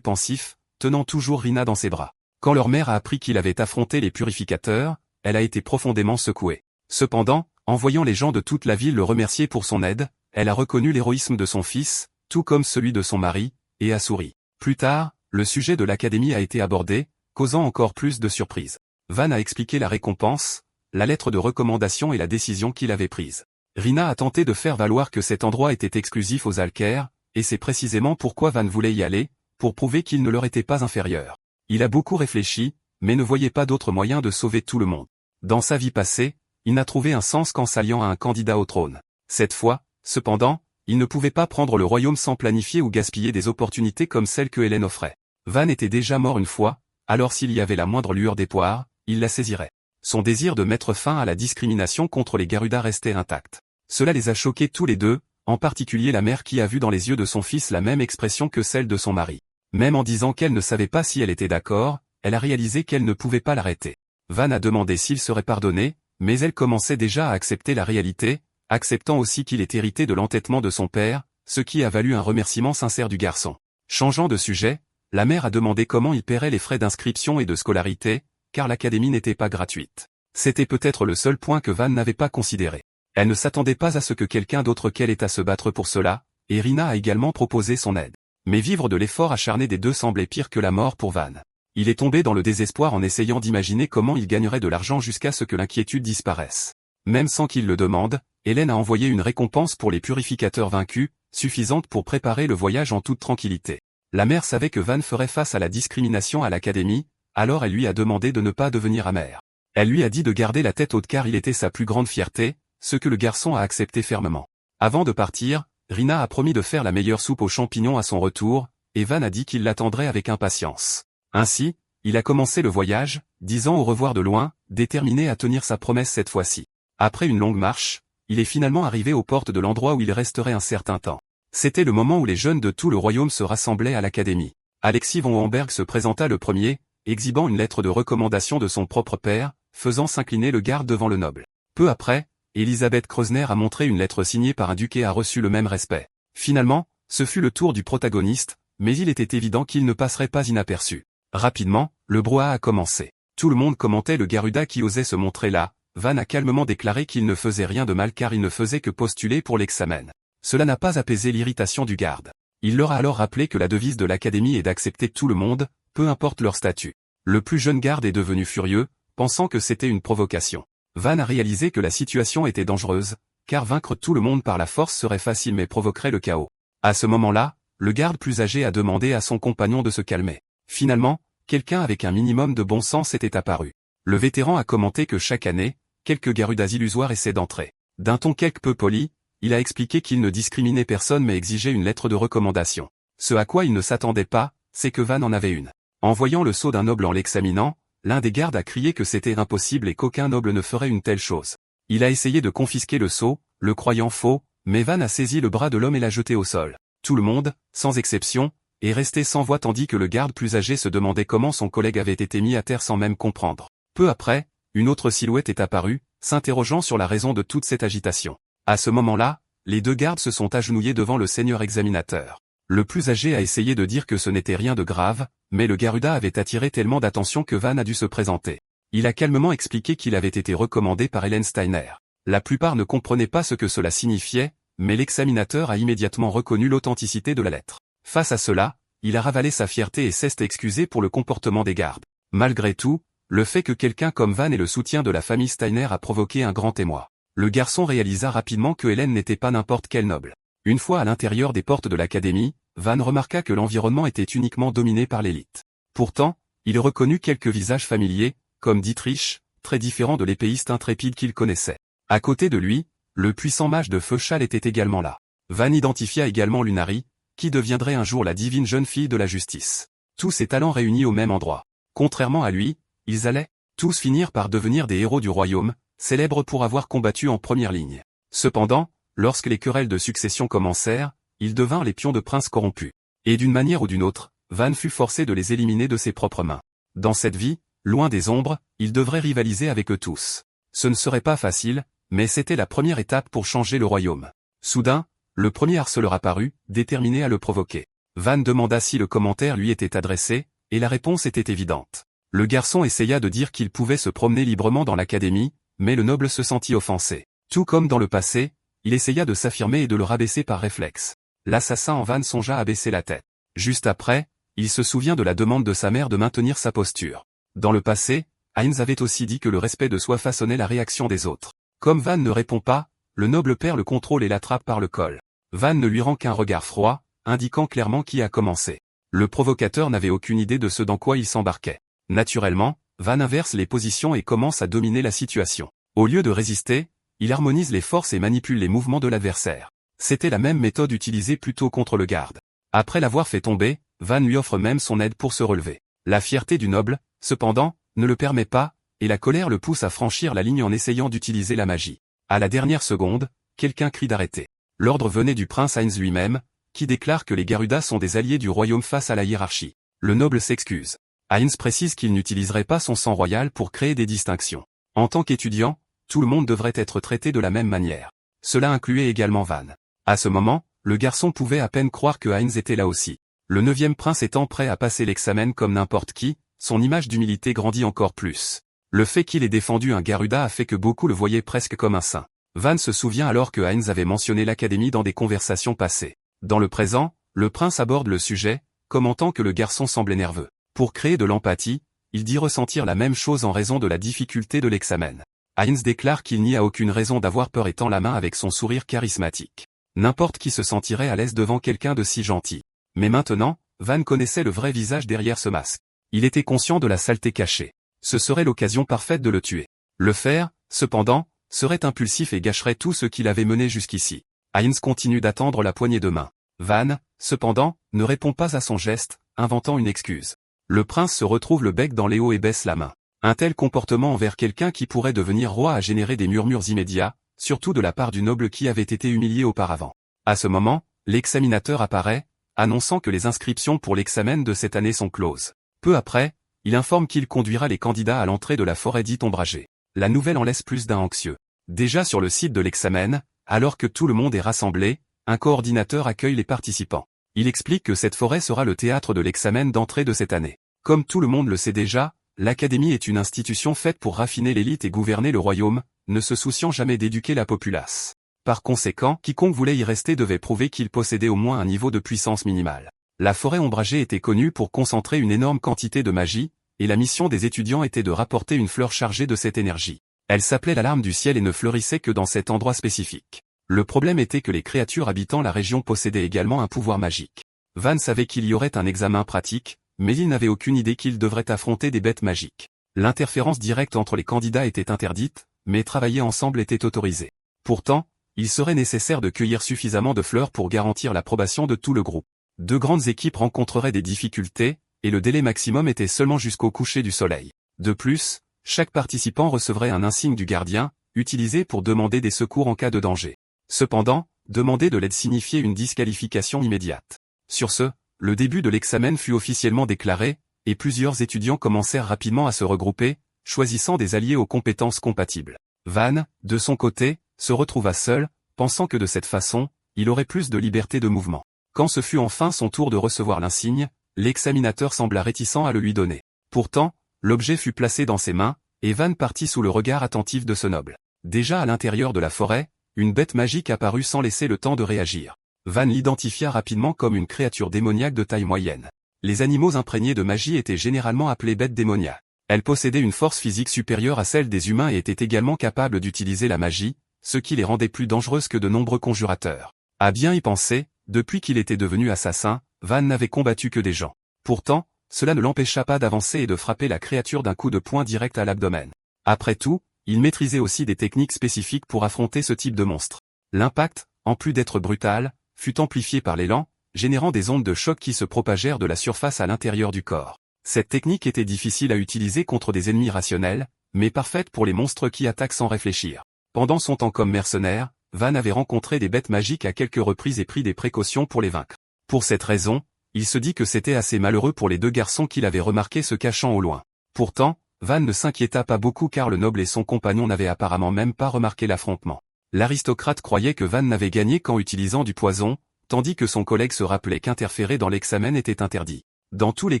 pensif, tenant toujours Rina dans ses bras. Quand leur mère a appris qu'il avait affronté les purificateurs, elle a été profondément secouée. Cependant, en voyant les gens de toute la ville le remercier pour son aide, elle a reconnu l'héroïsme de son fils, tout comme celui de son mari, et a souri. Plus tard, le sujet de l'académie a été abordé, causant encore plus de surprises. Van a expliqué la récompense, la lettre de recommandation et la décision qu'il avait prise. Rina a tenté de faire valoir que cet endroit était exclusif aux Alcaires, et c'est précisément pourquoi Van voulait y aller, pour prouver qu'il ne leur était pas inférieur. Il a beaucoup réfléchi, mais ne voyait pas d'autre moyen de sauver tout le monde. Dans sa vie passée, il n'a trouvé un sens qu'en s'alliant à un candidat au trône. Cette fois, cependant, il ne pouvait pas prendre le royaume sans planifier ou gaspiller des opportunités comme celles que Hélène offrait. Van était déjà mort une fois, alors s'il y avait la moindre lueur d'espoir, il la saisirait. Son désir de mettre fin à la discrimination contre les Garuda restait intact. Cela les a choqués tous les deux, en particulier la mère qui a vu dans les yeux de son fils la même expression que celle de son mari. Même en disant qu'elle ne savait pas si elle était d'accord, elle a réalisé qu'elle ne pouvait pas l'arrêter. Van a demandé s'il serait pardonné, mais elle commençait déjà à accepter la réalité, acceptant aussi qu'il est hérité de l'entêtement de son père, ce qui a valu un remerciement sincère du garçon. Changeant de sujet, la mère a demandé comment il paierait les frais d'inscription et de scolarité, car l'académie n'était pas gratuite. C'était peut-être le seul point que Van n'avait pas considéré. Elle ne s'attendait pas à ce que quelqu'un d'autre qu'elle ait à se battre pour cela, et Rina a également proposé son aide. Mais vivre de l'effort acharné des deux semblait pire que la mort pour Van. Il est tombé dans le désespoir en essayant d'imaginer comment il gagnerait de l'argent jusqu'à ce que l'inquiétude disparaisse. Même sans qu'il le demande, Hélène a envoyé une récompense pour les purificateurs vaincus, suffisante pour préparer le voyage en toute tranquillité. La mère savait que Van ferait face à la discrimination à l'académie, alors elle lui a demandé de ne pas devenir amer. Elle lui a dit de garder la tête haute car il était sa plus grande fierté, ce que le garçon a accepté fermement. Avant de partir, Rina a promis de faire la meilleure soupe aux champignons à son retour, et Van a dit qu'il l'attendrait avec impatience. Ainsi, il a commencé le voyage, disant au revoir de loin, déterminé à tenir sa promesse cette fois-ci. Après une longue marche, il est finalement arrivé aux portes de l'endroit où il resterait un certain temps. C'était le moment où les jeunes de tout le royaume se rassemblaient à l'académie. Alexis von Homberg se présenta le premier, exhibant une lettre de recommandation de son propre père, faisant s'incliner le garde devant le noble. Peu après, Elisabeth Kreuzner a montré une lettre signée par un duc et a reçu le même respect. Finalement, ce fut le tour du protagoniste, mais il était évident qu'il ne passerait pas inaperçu. Rapidement, le brouhaha a commencé. Tout le monde commentait le Garuda qui osait se montrer là. Van a calmement déclaré qu'il ne faisait rien de mal car il ne faisait que postuler pour l'examen. Cela n'a pas apaisé l'irritation du garde. Il leur a alors rappelé que la devise de l'académie est d'accepter tout le monde, peu importe leur statut. Le plus jeune garde est devenu furieux, pensant que c'était une provocation. Van a réalisé que la situation était dangereuse, car vaincre tout le monde par la force serait facile mais provoquerait le chaos. À ce moment-là, le garde plus âgé a demandé à son compagnon de se calmer. Finalement, quelqu'un avec un minimum de bon sens était apparu. Le vétéran a commenté que chaque année, quelques Garudas illusoires essaient d'entrer. D'un ton quelque peu poli, il a expliqué qu'il ne discriminait personne mais exigeait une lettre de recommandation. Ce à quoi il ne s'attendait pas, c'est que Van en avait une. En voyant le sceau d'un noble en l'examinant, l'un des gardes a crié que c'était impossible et qu'aucun noble ne ferait une telle chose. Il a essayé de confisquer le sceau, le croyant faux, mais Van a saisi le bras de l'homme et l'a jeté au sol. Tout le monde, sans exception, est resté sans voix tandis que le garde plus âgé se demandait comment son collègue avait été mis à terre sans même comprendre. Peu après, une autre silhouette est apparue, s'interrogeant sur la raison de toute cette agitation. À ce moment-là, les deux gardes se sont agenouillés devant le seigneur examinateur. Le plus âgé a essayé de dire que ce n'était rien de grave, mais le Garuda avait attiré tellement d'attention que Van a dû se présenter. Il a calmement expliqué qu'il avait été recommandé par Hélène Steiner. La plupart ne comprenaient pas ce que cela signifiait, mais l'examinateur a immédiatement reconnu l'authenticité de la lettre. Face à cela, il a ravalé sa fierté et s'est excusé pour le comportement des gardes. Malgré tout, le fait que quelqu'un comme Van ait le soutien de la famille Steiner a provoqué un grand émoi. Le garçon réalisa rapidement que Hélène n'était pas n'importe quel noble. Une fois à l'intérieur des portes de l'académie, Van remarqua que l'environnement était uniquement dominé par l'élite. Pourtant, il reconnut quelques visages familiers, comme Dietrich, très différent de l'épéiste intrépide qu'il connaissait. À côté de lui, le puissant mage de feu Schall était également là. Van identifia également Lunari, qui deviendrait un jour la divine jeune fille de la justice. Tous ces talents réunis au même endroit. Contrairement à lui, ils allaient tous finir par devenir des héros du royaume, célèbres pour avoir combattu en première ligne. Cependant, lorsque les querelles de succession commencèrent, ils devinrent les pions de princes corrompus. Et d'une manière ou d'une autre, Van fut forcé de les éliminer de ses propres mains. Dans cette vie, loin des ombres, il devrait rivaliser avec eux tous. Ce ne serait pas facile, Mais c'était la première étape pour changer le royaume. Soudain, le premier harceleur apparut, déterminé à le provoquer. Van demanda si le commentaire lui était adressé, et la réponse était évidente. Le garçon essaya de dire qu'il pouvait se promener librement dans l'académie, mais le noble se sentit offensé. Tout comme dans le passé, il essaya de s'affirmer et de le rabaisser par réflexe. L'assassin en Van songea à baisser la tête. Juste après, il se souvient de la demande de sa mère de maintenir sa posture. Dans le passé, Heinz avait aussi dit que le respect de soi façonnait la réaction des autres. Comme Van ne répond pas, le noble perd le contrôle et l'attrape par le col. Van ne lui rend qu'un regard froid, indiquant clairement qui a commencé. Le provocateur n'avait aucune idée de ce dans quoi il s'embarquait. Naturellement, Van inverse les positions et commence à dominer la situation. Au lieu de résister, il harmonise les forces et manipule les mouvements de l'adversaire. C'était la même méthode utilisée plus tôt contre le garde. Après l'avoir fait tomber, Van lui offre même son aide pour se relever. La fierté du noble, cependant, ne le permet pas, et la colère le pousse à franchir la ligne en essayant d'utiliser la magie. À la dernière seconde, quelqu'un crie d'arrêter. L'ordre venait du prince Heinz lui-même, qui déclare que les Garudas sont des alliés du royaume face à la hiérarchie. Le noble s'excuse. Heinz précise qu'il n'utiliserait pas son sang royal pour créer des distinctions. En tant qu'étudiant, tout le monde devrait être traité de la même manière. Cela incluait également Van. À ce moment, le garçon pouvait à peine croire que Heinz était là aussi. Le 9e prince étant prêt à passer l'examen comme n'importe qui, son image d'humilité grandit encore plus. Le fait qu'il ait défendu un Garuda a fait que beaucoup le voyaient presque comme un saint. Van se souvient alors que Heinz avait mentionné l'académie dans des conversations passées. Dans le présent, le prince aborde le sujet, commentant que le garçon semblait nerveux. Pour créer de l'empathie, il dit ressentir la même chose en raison de la difficulté de l'examen. Heinz déclare qu'il n'y a aucune raison d'avoir peur et tend la main avec son sourire charismatique. N'importe qui se sentirait à l'aise devant quelqu'un de si gentil. Mais maintenant, Van connaissait le vrai visage derrière ce masque. Il était conscient de la saleté cachée. Ce serait l'occasion parfaite de le tuer. Le faire, cependant, serait impulsif et gâcherait tout ce qu'il avait mené jusqu'ici. Heinz continue d'attendre la poignée de main. Van, cependant, ne répond pas à son geste, inventant une excuse. Le prince se retrouve le bec dans les hauts et baisse la main. Un tel comportement envers quelqu'un qui pourrait devenir roi a généré des murmures immédiats, surtout de la part du noble qui avait été humilié auparavant. À ce moment, l'examinateur apparaît, annonçant que les inscriptions pour l'examen de cette année sont closes. Peu après, il informe qu'il conduira les candidats à l'entrée de la forêt dite ombragée. La nouvelle en laisse plus d'un anxieux. Déjà sur le site de l'examen, alors que tout le monde est rassemblé, un coordinateur accueille les participants. Il explique que cette forêt sera le théâtre de l'examen d'entrée de cette année. Comme tout le monde le sait déjà, l'académie est une institution faite pour raffiner l'élite et gouverner le royaume, ne se souciant jamais d'éduquer la populace. Par conséquent, quiconque voulait y rester devait prouver qu'il possédait au moins un niveau de puissance minimale. La forêt ombragée était connue pour concentrer une énorme quantité de magie, et la mission des étudiants était de rapporter une fleur chargée de cette énergie. Elle s'appelait la larme du ciel et ne fleurissait que dans cet endroit spécifique. Le problème était que les créatures habitant la région possédaient également un pouvoir magique. Van savait qu'il y aurait un examen pratique, mais il n'avait aucune idée qu'il devrait affronter des bêtes magiques. L'interférence directe entre les candidats était interdite, mais travailler ensemble était autorisé. Pourtant, il serait nécessaire de cueillir suffisamment de fleurs pour garantir l'approbation de tout le groupe. Deux grandes équipes rencontreraient des difficultés, et le délai maximum était seulement jusqu'au coucher du soleil. De plus, chaque participant recevrait un insigne du gardien, utilisé pour demander des secours en cas de danger. Cependant, demander de l'aide signifiait une disqualification immédiate. Sur ce, le début de l'examen fut officiellement déclaré, et plusieurs étudiants commencèrent rapidement à se regrouper, choisissant des alliés aux compétences compatibles. Van, de son côté, se retrouva seul, pensant que de cette façon, il aurait plus de liberté de mouvement. Quand ce fut enfin son tour de recevoir l'insigne, l'examinateur sembla réticent à le lui donner. Pourtant, l'objet fut placé dans ses mains, et Van partit sous le regard attentif de ce noble. Déjà à l'intérieur de la forêt, une bête magique apparut sans laisser le temps de réagir. Van l'identifia rapidement comme une créature démoniaque de taille moyenne. Les animaux imprégnés de magie étaient généralement appelés bêtes démoniaques. Elles possédaient une force physique supérieure à celle des humains et étaient également capables d'utiliser la magie, ce qui les rendait plus dangereuses que de nombreux conjurateurs. À bien y penser, depuis qu'il était devenu assassin, Van n'avait combattu que des gens. Pourtant, cela ne l'empêcha pas d'avancer et de frapper la créature d'un coup de poing direct à l'abdomen. Après tout, il maîtrisait aussi des techniques spécifiques pour affronter ce type de monstre. L'impact, en plus d'être brutal, fut amplifié par l'élan, générant des ondes de choc qui se propagèrent de la surface à l'intérieur du corps. Cette technique était difficile à utiliser contre des ennemis rationnels, mais parfaite pour les monstres qui attaquent sans réfléchir. Pendant son temps comme mercenaire, Van avait rencontré des bêtes magiques à quelques reprises et pris des précautions pour les vaincre. Pour cette raison, il se dit que c'était assez malheureux pour les deux garçons qu'il avait remarqués se cachant au loin. Pourtant, Van ne s'inquiéta pas beaucoup car le noble et son compagnon n'avaient apparemment même pas remarqué l'affrontement. L'aristocrate croyait que Van n'avait gagné qu'en utilisant du poison, tandis que son collègue se rappelait qu'interférer dans l'examen était interdit. Dans tous les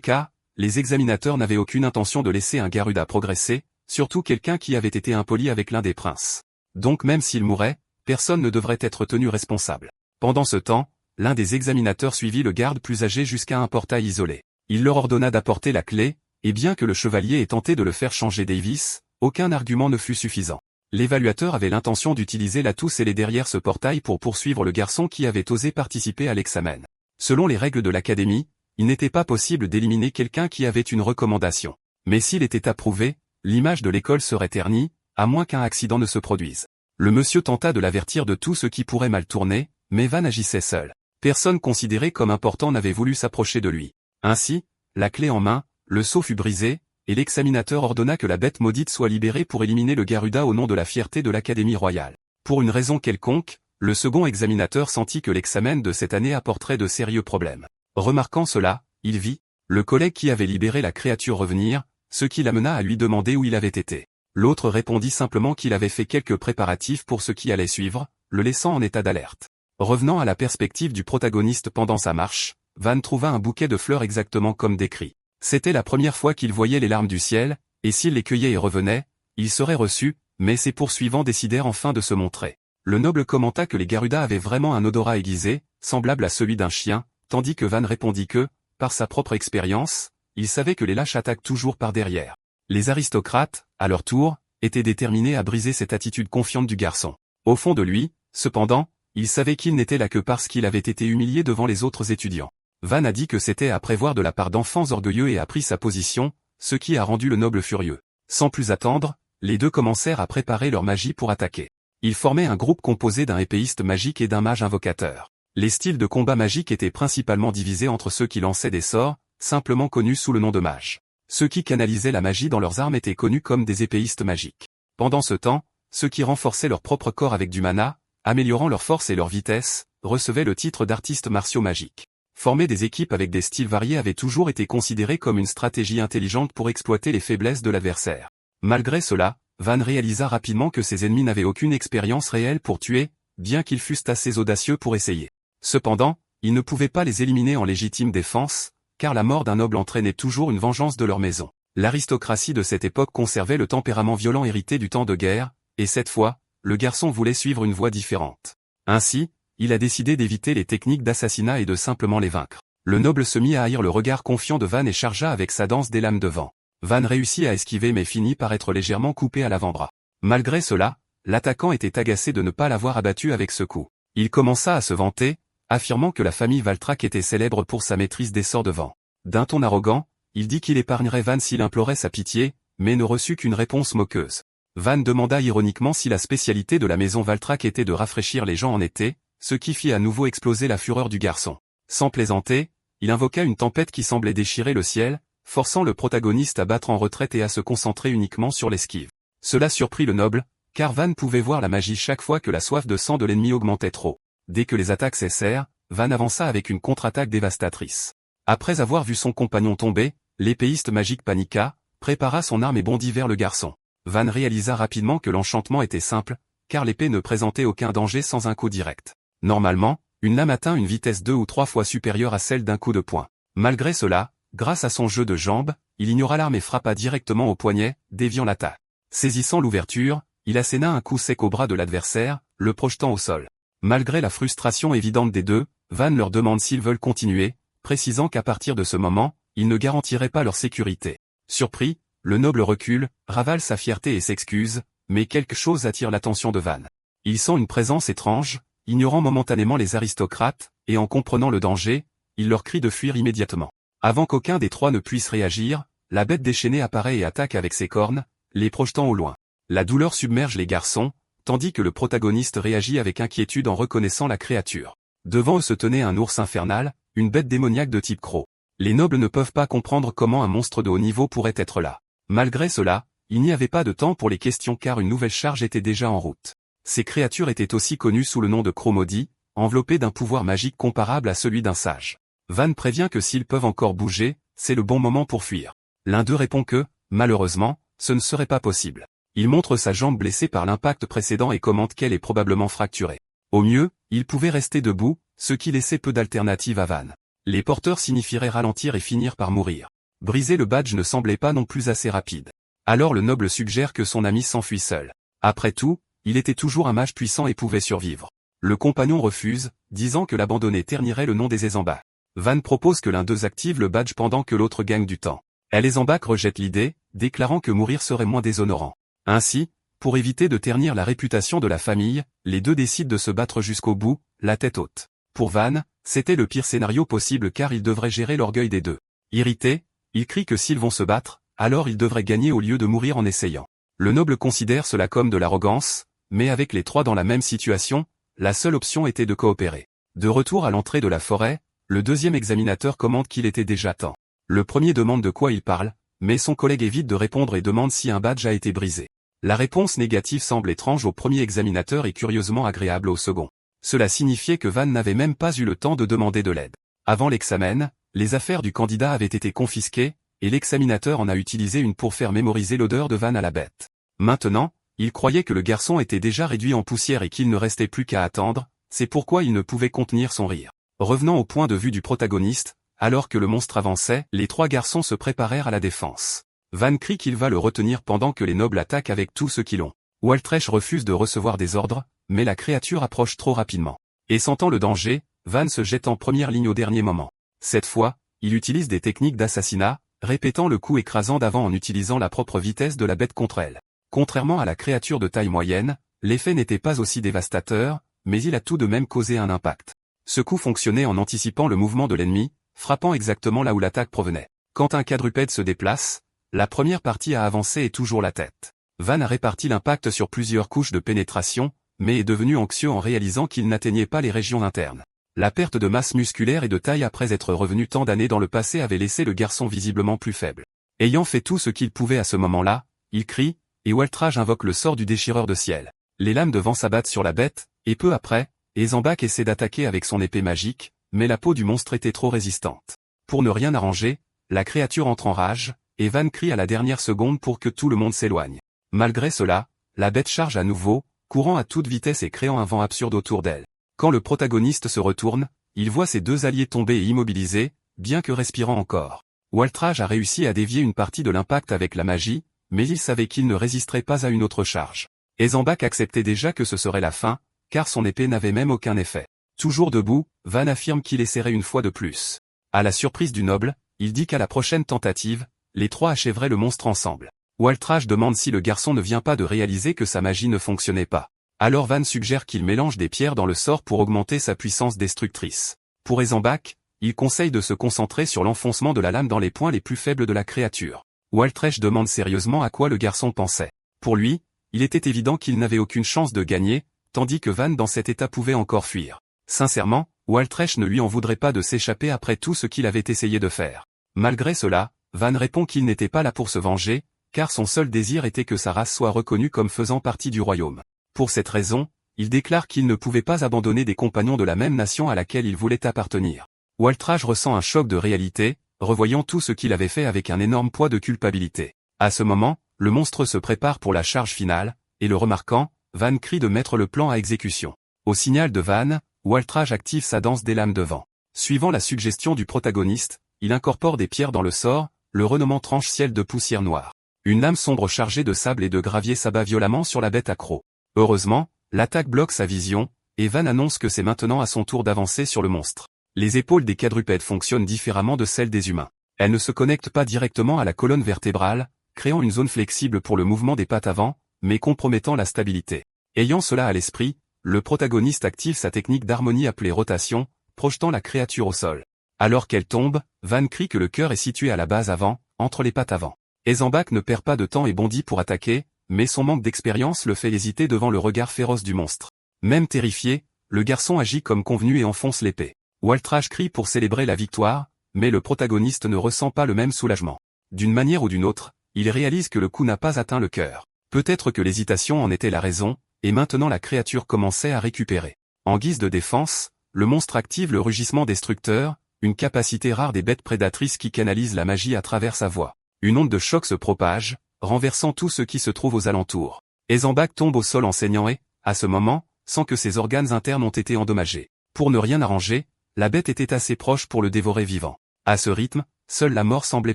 cas, les examinateurs n'avaient aucune intention de laisser un Garuda progresser, surtout quelqu'un qui avait été impoli avec l'un des princes. Donc même s'il mourait, personne ne devrait être tenu responsable. Pendant ce temps, l'un des examinateurs suivit le garde plus âgé jusqu'à un portail isolé. Il leur ordonna d'apporter la clé, et bien que le chevalier ait tenté de le faire changer Davis, aucun argument ne fut suffisant. L'évaluateur avait l'intention d'utiliser la tousse ailée derrière ce portail pour poursuivre le garçon qui avait osé participer à l'examen. Selon les règles de l'académie, il n'était pas possible d'éliminer quelqu'un qui avait une recommandation. Mais s'il était approuvé, l'image de l'école serait ternie, à moins qu'un accident ne se produise. Le monsieur tenta de l'avertir de tout ce qui pourrait mal tourner, mais Van agissait seul. Personne considéré comme important n'avait voulu s'approcher de lui. Ainsi, la clé en main, le sceau fut brisé, et l'examinateur ordonna que la bête maudite soit libérée pour éliminer le Garuda au nom de la fierté de l'Académie royale. Pour une raison quelconque, le second examinateur sentit que l'examen de cette année apporterait de sérieux problèmes. Remarquant cela, il vit le collègue qui avait libéré la créature revenir, ce qui l'amena à lui demander où il avait été. L'autre répondit simplement qu'il avait fait quelques préparatifs pour ce qui allait suivre, le laissant en état d'alerte. Revenant à la perspective du protagoniste pendant sa marche, Van trouva un bouquet de fleurs exactement comme décrit. C'était la première fois qu'il voyait les larmes du ciel, et s'il les cueillait et revenait, il serait reçu, mais ses poursuivants décidèrent enfin de se montrer. Le noble commenta que les Garudas avaient vraiment un odorat aiguisé, semblable à celui d'un chien, tandis que Van répondit que, par sa propre expérience, il savait que les lâches attaquent toujours par derrière. Les aristocrates, à leur tour, étaient déterminés à briser cette attitude confiante du garçon. Au fond de lui, cependant, il savait qu'il n'était là que parce qu'il avait été humilié devant les autres étudiants. Van a dit que c'était à prévoir de la part d'enfants orgueilleux et a pris sa position, ce qui a rendu le noble furieux. Sans plus attendre, les deux commencèrent à préparer leur magie pour attaquer. Ils formaient un groupe composé d'un épéiste magique et d'un mage invocateur. Les styles de combat magique étaient principalement divisés entre ceux qui lançaient des sorts, simplement connus sous le nom de mages. Ceux qui canalisaient la magie dans leurs armes étaient connus comme des épéistes magiques. Pendant ce temps, ceux qui renforçaient leur propre corps avec du mana, améliorant leur force et leur vitesse, recevaient le titre d'artistes martiaux magiques. Former des équipes avec des styles variés avait toujours été considéré comme une stratégie intelligente pour exploiter les faiblesses de l'adversaire. Malgré cela, Van réalisa rapidement que ses ennemis n'avaient aucune expérience réelle pour tuer, bien qu'ils fussent assez audacieux pour essayer. Cependant, il ne pouvait pas les éliminer en légitime défense, car la mort d'un noble entraînait toujours une vengeance de leur maison. L'aristocratie de cette époque conservait le tempérament violent hérité du temps de guerre, et cette fois, le garçon voulait suivre une voie différente. Ainsi, il a décidé d'éviter les techniques d'assassinat et de simplement les vaincre. Le noble se mit à haïr le regard confiant de Van et chargea avec sa danse des lames de vent. Van réussit à esquiver mais finit par être légèrement coupé à l'avant-bras. Malgré cela, l'attaquant était agacé de ne pas l'avoir abattu avec ce coup. Il commença à se vanter, affirmant que la famille Valtrak était célèbre pour sa maîtrise des sorts de vent. D'un ton arrogant, il dit qu'il épargnerait Van s'il implorait sa pitié, mais ne reçut qu'une réponse moqueuse. Van demanda ironiquement si la spécialité de la maison Valtrak était de rafraîchir les gens en été, ce qui fit à nouveau exploser la fureur du garçon. Sans plaisanter, il invoqua une tempête qui semblait déchirer le ciel, forçant le protagoniste à battre en retraite et à se concentrer uniquement sur l'esquive. Cela surprit le noble, car Van pouvait voir la magie chaque fois que la soif de sang de l'ennemi augmentait trop. Dès que les attaques cessèrent, Van avança avec une contre-attaque dévastatrice. Après avoir vu son compagnon tomber, l'épéiste magique paniqua, prépara son arme et bondit vers le garçon. Van réalisa rapidement que l'enchantement était simple, car l'épée ne présentait aucun danger sans un coup direct. Normalement, une lame atteint une vitesse 2 ou 3 fois supérieure à celle d'un coup de poing. Malgré cela, grâce à son jeu de jambes, il ignora l'arme et frappa directement au poignet, déviant l'attaque. Saisissant l'ouverture, il asséna un coup sec au bras de l'adversaire, le projetant au sol. Malgré la frustration évidente des deux, Van leur demande s'ils veulent continuer, précisant qu'à partir de ce moment, il ne garantirait pas leur sécurité. Surpris, le noble recule, ravale sa fierté et s'excuse, mais quelque chose attire l'attention de Van. Il sent une présence étrange, ignorant momentanément les aristocrates, et en comprenant le danger, il leur crie de fuir immédiatement. Avant qu'aucun des trois ne puisse réagir, la bête déchaînée apparaît et attaque avec ses cornes, les projetant au loin. La douleur submerge les garçons, tandis que le protagoniste réagit avec inquiétude en reconnaissant la créature. Devant eux se tenait un ours infernal, une bête démoniaque de type croc. Les nobles ne peuvent pas comprendre comment un monstre de haut niveau pourrait être là. Malgré cela, il n'y avait pas de temps pour les questions car une nouvelle charge était déjà en route. Ces créatures étaient aussi connues sous le nom de crocs maudits, enveloppées d'un pouvoir magique comparable à celui d'un sage. Van prévient que s'ils peuvent encore bouger, c'est le bon moment pour fuir. L'un d'eux répond que, malheureusement, ce ne serait pas possible. Il montre sa jambe blessée par l'impact précédent et commente qu'elle est probablement fracturée. Au mieux, il pouvait rester debout, ce qui laissait peu d'alternatives à Van. Les porteurs signifieraient ralentir et finir par mourir. Briser le badge ne semblait pas non plus assez rapide. Alors le noble suggère que son ami s'enfuit seul. Après tout, il était toujours un mage puissant et pouvait survivre. Le compagnon refuse, disant que l'abandonner ternirait le nom des Ezambak. Van propose que l'un d'eux active le badge pendant que l'autre gagne du temps. Ezambak rejette l'idée, déclarant que mourir serait moins déshonorant. Ainsi, pour éviter de ternir la réputation de la famille, les deux décident de se battre jusqu'au bout, la tête haute. Pour Van, c'était le pire scénario possible car il devrait gérer l'orgueil des deux. Irrité, il crie que s'ils vont se battre, alors ils devraient gagner au lieu de mourir en essayant. Le noble considère cela comme de l'arrogance, mais avec les trois dans la même situation, la seule option était de coopérer. De retour à l'entrée de la forêt, le deuxième examinateur commente qu'il était déjà temps. Le premier demande de quoi il parle, mais son collègue évite de répondre et demande si un badge a été brisé. La réponse négative semble étrange au premier examinateur et curieusement agréable au second. Cela signifiait que Van n'avait même pas eu le temps de demander de l'aide. Avant l'examen, les affaires du candidat avaient été confisquées, et l'examinateur en a utilisé une pour faire mémoriser l'odeur de Van à la bête. Maintenant, il croyait que le garçon était déjà réduit en poussière et qu'il ne restait plus qu'à attendre, c'est pourquoi il ne pouvait contenir son rire. Revenant au point de vue du protagoniste, alors que le monstre avançait, les trois garçons se préparèrent à la défense. Van crie qu'il va le retenir pendant que les nobles attaquent avec tout ce qu'ils ont. Waltresh refuse de recevoir des ordres, mais la créature approche trop rapidement. Et sentant le danger, Van se jette en première ligne au dernier moment. Cette fois, il utilise des techniques d'assassinat, répétant le coup écrasant d'avant en utilisant la propre vitesse de la bête contre elle. Contrairement à la créature de taille moyenne, l'effet n'était pas aussi dévastateur, mais il a tout de même causé un impact. Ce coup fonctionnait en anticipant le mouvement de l'ennemi, frappant exactement là où l'attaque provenait. Quand un quadrupède se déplace, la première partie à avancer est toujours la tête. Van a réparti l'impact sur plusieurs couches de pénétration, mais est devenu anxieux en réalisant qu'il n'atteignait pas les régions internes. La perte de masse musculaire et de taille après être revenu tant d'années dans le passé avait laissé le garçon visiblement plus faible. Ayant fait tout ce qu'il pouvait à ce moment-là, il crie, et Waltrage invoque le sort du déchireur de ciel. Les lames de vent s'abattent sur la bête, et peu après, Ezambak essaie d'attaquer avec son épée magique, mais la peau du monstre était trop résistante. Pour ne rien arranger, la créature entre en rage, et Van crie à la dernière seconde pour que tout le monde s'éloigne. Malgré cela, la bête charge à nouveau, courant à toute vitesse et créant un vent absurde autour d'elle. Quand le protagoniste se retourne, il voit ses deux alliés tomber et immobilisés, bien que respirant encore. Waltrage a réussi à dévier une partie de l'impact avec la magie, mais il savait qu'il ne résisterait pas à une autre charge. Ezambak acceptait déjà que ce serait la fin, car son épée n'avait même aucun effet. Toujours debout, Van affirme qu'il essaierait une fois de plus. À la surprise du noble, il dit qu'à la prochaine tentative, les trois achèveraient le monstre ensemble. Waltrage demande si le garçon ne vient pas de réaliser que sa magie ne fonctionnait pas. Alors Van suggère qu'il mélange des pierres dans le sort pour augmenter sa puissance destructrice. Pour Ezambak, il conseille de se concentrer sur l'enfoncement de la lame dans les points les plus faibles de la créature. Waltresh demande sérieusement à quoi le garçon pensait. Pour lui, il était évident qu'il n'avait aucune chance de gagner, tandis que Van dans cet état pouvait encore fuir. Sincèrement, Waltresh ne lui en voudrait pas de s'échapper après tout ce qu'il avait essayé de faire. Malgré cela, Van répond qu'il n'était pas là pour se venger, car son seul désir était que sa race soit reconnue comme faisant partie du royaume. Pour cette raison, il déclare qu'il ne pouvait pas abandonner des compagnons de la même nation à laquelle il voulait appartenir. Waltrage ressent un choc de réalité, revoyant tout ce qu'il avait fait avec un énorme poids de culpabilité. À ce moment, le monstre se prépare pour la charge finale, et le remarquant, Van crie de mettre le plan à exécution. Au signal de Van, Waltrage active sa danse des lames de vent. Suivant la suggestion du protagoniste, il incorpore des pierres dans le sort, le renommant tranche-ciel de poussière noire. Une lame sombre chargée de sable et de gravier s'abat violemment sur la bête accro. Heureusement, l'attaque bloque sa vision, et Van annonce que c'est maintenant à son tour d'avancer sur le monstre. Les épaules des quadrupèdes fonctionnent différemment de celles des humains. Elles ne se connectent pas directement à la colonne vertébrale, créant une zone flexible pour le mouvement des pattes avant, mais compromettant la stabilité. Ayant cela à l'esprit, le protagoniste active sa technique d'harmonie appelée rotation, projetant la créature au sol. Alors qu'elle tombe, Van crie que le cœur est situé à la base avant, entre les pattes avant. Ezambak ne perd pas de temps et bondit pour attaquer, mais son manque d'expérience le fait hésiter devant le regard féroce du monstre. Même terrifié, le garçon agit comme convenu et enfonce l'épée. Waltrage crie pour célébrer la victoire, mais le protagoniste ne ressent pas le même soulagement. D'une manière ou d'une autre, il réalise que le coup n'a pas atteint le cœur. Peut-être que l'hésitation en était la raison, et maintenant la créature commençait à récupérer. En guise de défense, le monstre active le rugissement destructeur, une capacité rare des bêtes prédatrices qui canalise la magie à travers sa voix. Une onde de choc se propage, renversant tout ce qui se trouve aux alentours. Eisenbach tombe au sol en saignant et, à ce moment, sans que ses organes internes ont été endommagés. Pour ne rien arranger, la bête était assez proche pour le dévorer vivant. À ce rythme, seule la mort semblait